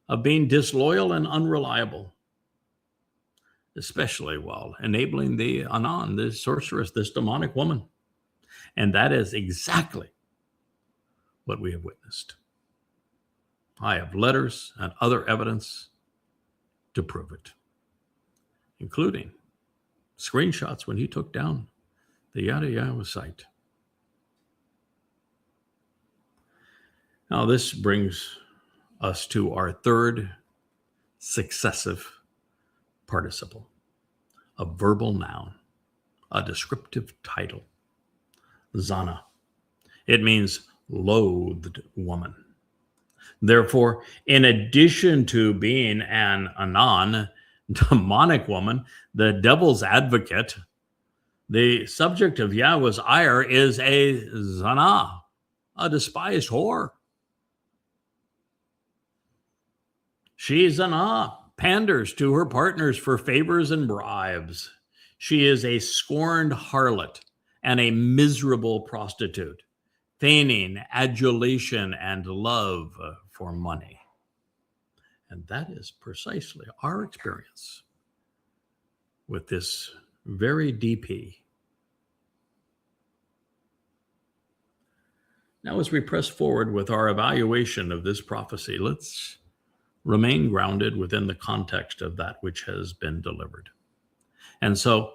of being disloyal and unreliable, especially while enabling the Anon, the sorceress, this demonic woman. And that is exactly what we have witnessed. I have letters and other evidence to prove it, including screenshots when he took down the YAHOWAH site. Now, this brings us to our third successive participle, a verbal noun, a descriptive title, Zana. It means loathed woman. Therefore, in addition to being an Anon, demonic woman, the devil's advocate, the subject of Yahweh's ire is a Zana, a despised whore. She, Zana, panders to her partners for favors and bribes. She is a scorned harlot and a miserable prostitute, feigning adulation and love for money. And that is precisely our experience with this very DP. Now, as we press forward with our evaluation of this prophecy, let's remain grounded within the context of that which has been delivered. And so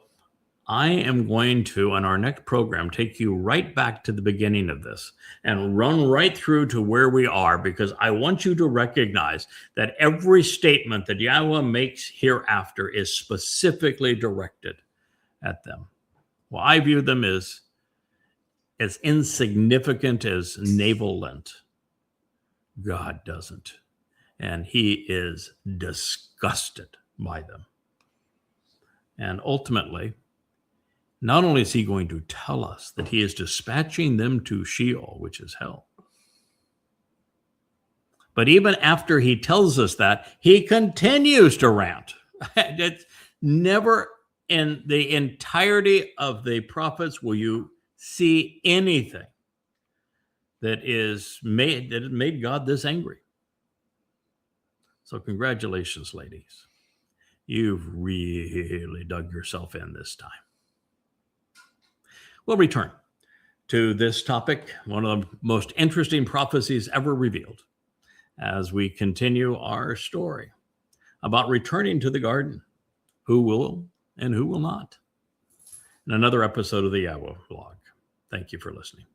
I am going to, on our next program, take you right back to the beginning of this and run right through to where we are, because I want you to recognize that every statement that YAHOWAH makes hereafter is specifically directed at them. Well, I view them as insignificant as navel lint. God doesn't. And he is disgusted by them. And ultimately, not only is he going to tell us that he is dispatching them to Sheol, which is hell, but even after he tells us that, he continues to rant. It's never in the entirety of the prophets will you see anything that made God this angry. So congratulations, ladies. You've really dug yourself in this time. We'll return to this topic, one of the most interesting prophecies ever revealed, as we continue our story about returning to the garden, who will and who will not, in another episode of the YAHOWAH blog. Thank you for listening.